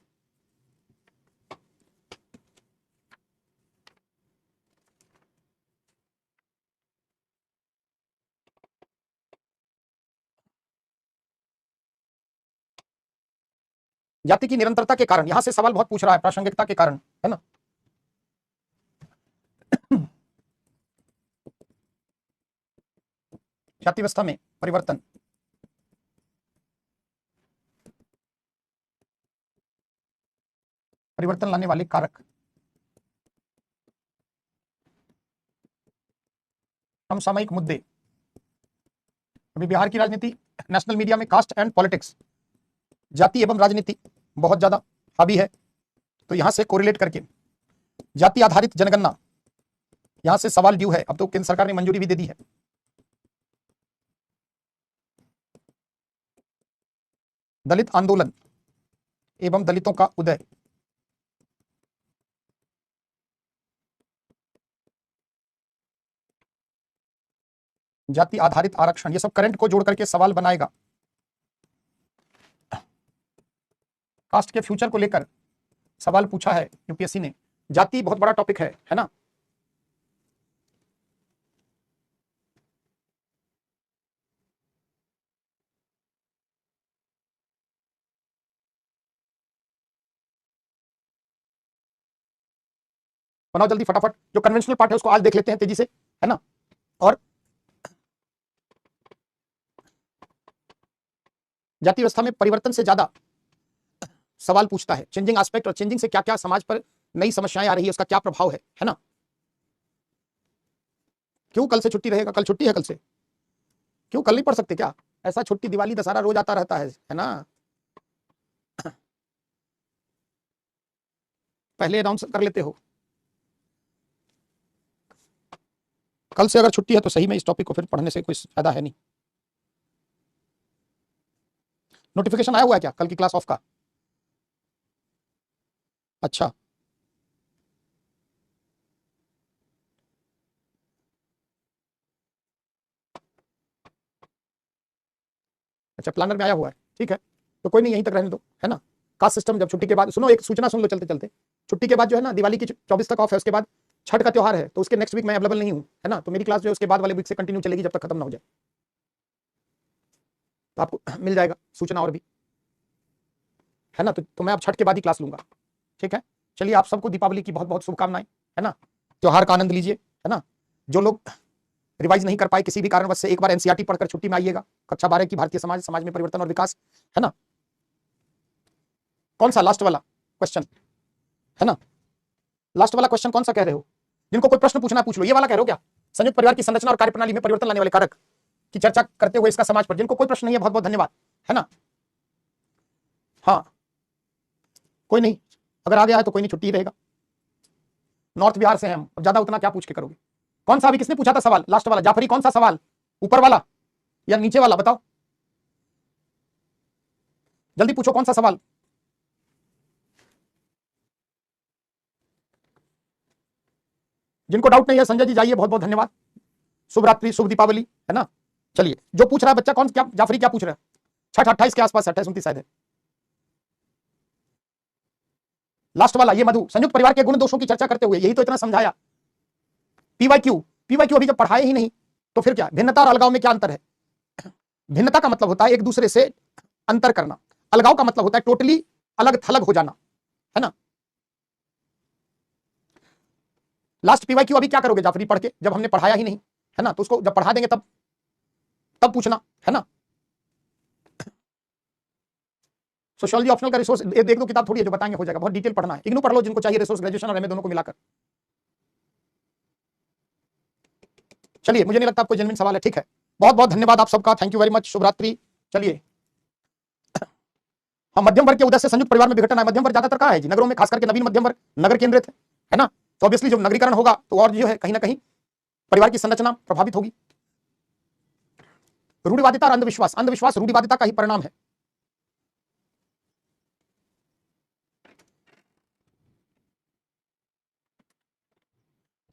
जाति की निरंतरता के कारण, यहां से सवाल बहुत पूछ रहा है, प्रासंगिकता के कारण, है ना। जाति व्यवस्था में परिवर्तन, परिवर्तन लाने वाले कारक, समसामयिक मुद्दे। अभी बिहार की राजनीति, नेशनल मीडिया में कास्ट एंड पॉलिटिक्स, जाति एवं राजनीति बहुत ज्यादा हावी है, तो यहां से कोरिलेट करके जाति आधारित जनगणना, यहां से सवाल ड्यू है, अब तो केंद्र सरकार ने मंजूरी भी दे दी है। दलित आंदोलन एवं दलितों का उदय, जाति आधारित आरक्षण, ये सब करंट को जोड़ करके सवाल बनाएगा। कास्ट के फ्यूचर को लेकर सवाल पूछा है यूपीएससी ने। जाति बहुत बड़ा टॉपिक है ना। बनाओ जल्दी फटाफट। जो कन्वेंशनल पार्ट है उसको आज देख लेते हैं तेजी से, है ना। और जाति व्यवस्था में परिवर्तन से ज्यादा सवाल पूछता है चेंजिंग एस्पेक्ट, और चेंजिंग से क्या क्या समाज पर नई समस्याएं आ रही है, उसका क्या प्रभाव है ना। क्यों कल से छुट्टी रहेगा? कल छुट्टी है कल से, क्यों कल नहीं पढ़ सकते क्या? ऐसा छुट्टी दिवाली दशहरा रोज आता रहता है ना। पहले अनाउंस कर लेते हो। कल से अगर छुट्टी है तो सही में इस टॉपिक को फिर पढ़ने से कोई फायदा है नहीं। नोटिफिकेशन आया हुआ है क्या कल की क्लास ऑफ का? अच्छा, अच्छा प्लानर में आया हुआ है, ठीक है। तो कोई नहीं, यहीं तक रहने दो, है ना। कास्ट सिस्टम जब छुट्टी के बाद, सुनो एक सूचना सुन लो चलते चलते। छुट्टी के बाद जो है ना, दिवाली की 24 तक ऑफ है, उसके बाद छठ का त्योहार है, तो उसके नेक्स्ट वीक मैं अवेलेबल नहीं हूँ, है ना। तो मेरी क्लास जो है उसके बाद वाले वीक से कंटिन्यू चलेगी जब तक खत्म ना हो जाए। तो आपको मिल जाएगा सूचना और भी, है ना। तो मैं अब छठ के बाद ही क्लास लूंगा, ठीक है। चलिए, आप सबको दीपावली की बहुत बहुत शुभकामनाएं, है ना। त्योहार का आनंद लीजिए, है ना। जो लोग रिवाइज नहीं कर पाए किसी भी कारणवश से, एक बार एनसीईआरटी पढ़कर छुट्टी में आइएगा। कक्षा 12 की भारतीय समाज, समाज में परिवर्तन और विकास, है ना। कौन सा लास्ट वाला क्वेश्चन, है ना। लास्ट वाला क्वेश्चन कौन सा कह रहे हो? जिनको कोई प्रश्न पूछना पूछ लो। ये वाला कह रहे हो क्या? संयुक्त परिवार की संरचना और कार्यप्रणाली में परिवर्तन लाने वाले कारक की चर्चा करते हुए इसका समाज पर। जिनको कोई प्रश्न नहीं है, बहुत बहुत धन्यवाद, है ना। हाँ, कोई नहीं, अगर आ गया है तो कोई नहीं, छुट्टी ही रहेगा। नॉर्थ बिहार से हैं हम, अब ज्यादा उतना क्या पूछ के करोगे। कौन सा अभी किसने पूछा था सवाल? लास्ट वाला जाफरी, कौन सा सवाल? ऊपर वाला या नीचे वाला? बताओ जल्दी पूछो, कौन सा सवाल? जिनको डाउट नहीं है, संजय जी जाइए, बहुत बहुत धन्यवाद। शुभ रात्रि, शुभ दीपावली, है ना। चलिए, जो पूछ रहा है बच्चा, कौन क्या जाफरी क्या पूछ रहा है? छठ 28 के आसपास, 28-29 शायद है। लास्ट वाला ये मधु, संयुक्त परिवार के गुण दोषों की चर्चा करते हुए, यही तो इतना समझाया। पीवाईक्यू, पीवाईक्यू अभी जब पढ़ा ही नहीं तो फिर क्या? भिन्नता और अलगाव में क्या अंतर है? भिन्नता का मतलब होता है एक दूसरे से अंतर करना, अलगाव का मतलब होता है टोटली अलग थलग हो जाना, है ना। लास्ट पीवाईक्यू अभी क्या करोगे जाफरी पढ़ के, जब हमने पढ़ाया ही नहीं, है ना। तो उसको जब पढ़ा देंगे तब तब पूछना, है ना। सोशियोलॉजी ऑप्शनल का रिसोर्स देख दो, किताब थोड़ी है जो बताएंगे, हो जाएगा। बहुत डिटेल पढ़ना है, इग्नू पढ़ लो जिनको चाहिए रिसोर्स, ग्रेजुएशन और एमए दोनों को मिलाकर। चलिए, मुझे नहीं लगता आपको जेन्युइन सवाल है, ठीक है। बहुत बहुत धन्यवाद आप सबका, थैंक यू वेरी मच, शुभ रात्रि। चलिए, हम मध्यम वर्ग के उदय से संयुक्त परिवार में विघटन है। मध्यम वर्ग ज्यादातर कहाँ है जी? नगरों में, खास करके नवीन मध्यम वर्ग नगर केंद्रित है ना। तो ऑब्वियसली जब नगरीकरण होगा तो और जो है कहीं ना कहीं परिवार की संरचना प्रभावित होगी। रूढ़िवादिता और अंधविश्वास, अंधविश्वास रूढ़िवादिता का ही परिणाम है।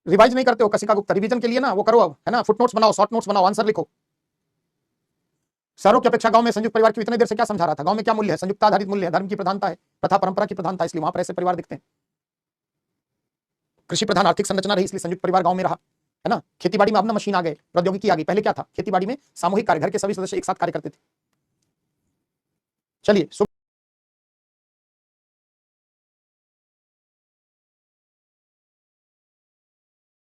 रिवाइज नहीं करते हो कशिका गुप्ता, रिवीजन के लिए ना वो करो अब, है ना। फुटनोट्स बनाओ, शॉर्ट नोट्स बनाओ, आंसर लिखो। शहरों की अपेक्षा गांव में संयुक्त परिवार की इतने देर से क्या समझा रहा था? गांव में क्या मूल्य है? संयुक्त आधारित मूल्य है, धर्म की प्रधानता है, प्रथा परंपरा की प्रधानता है, इसलिए वहां पर ऐसे परिवार दिखते हैं। कृषि प्रधान आर्थिक संरचना रही, इसलिए संयुक्त परिवार गांव में रहा, है ना। खेतीबाड़ी में अब ना मशीन आ गए, प्रौद्योगिकी आ गई। पहले क्या था? खेतीबाड़ी में सामूहिक कार्य, घर के सभी सदस्य एक साथ कार्य करते थे। चलिए।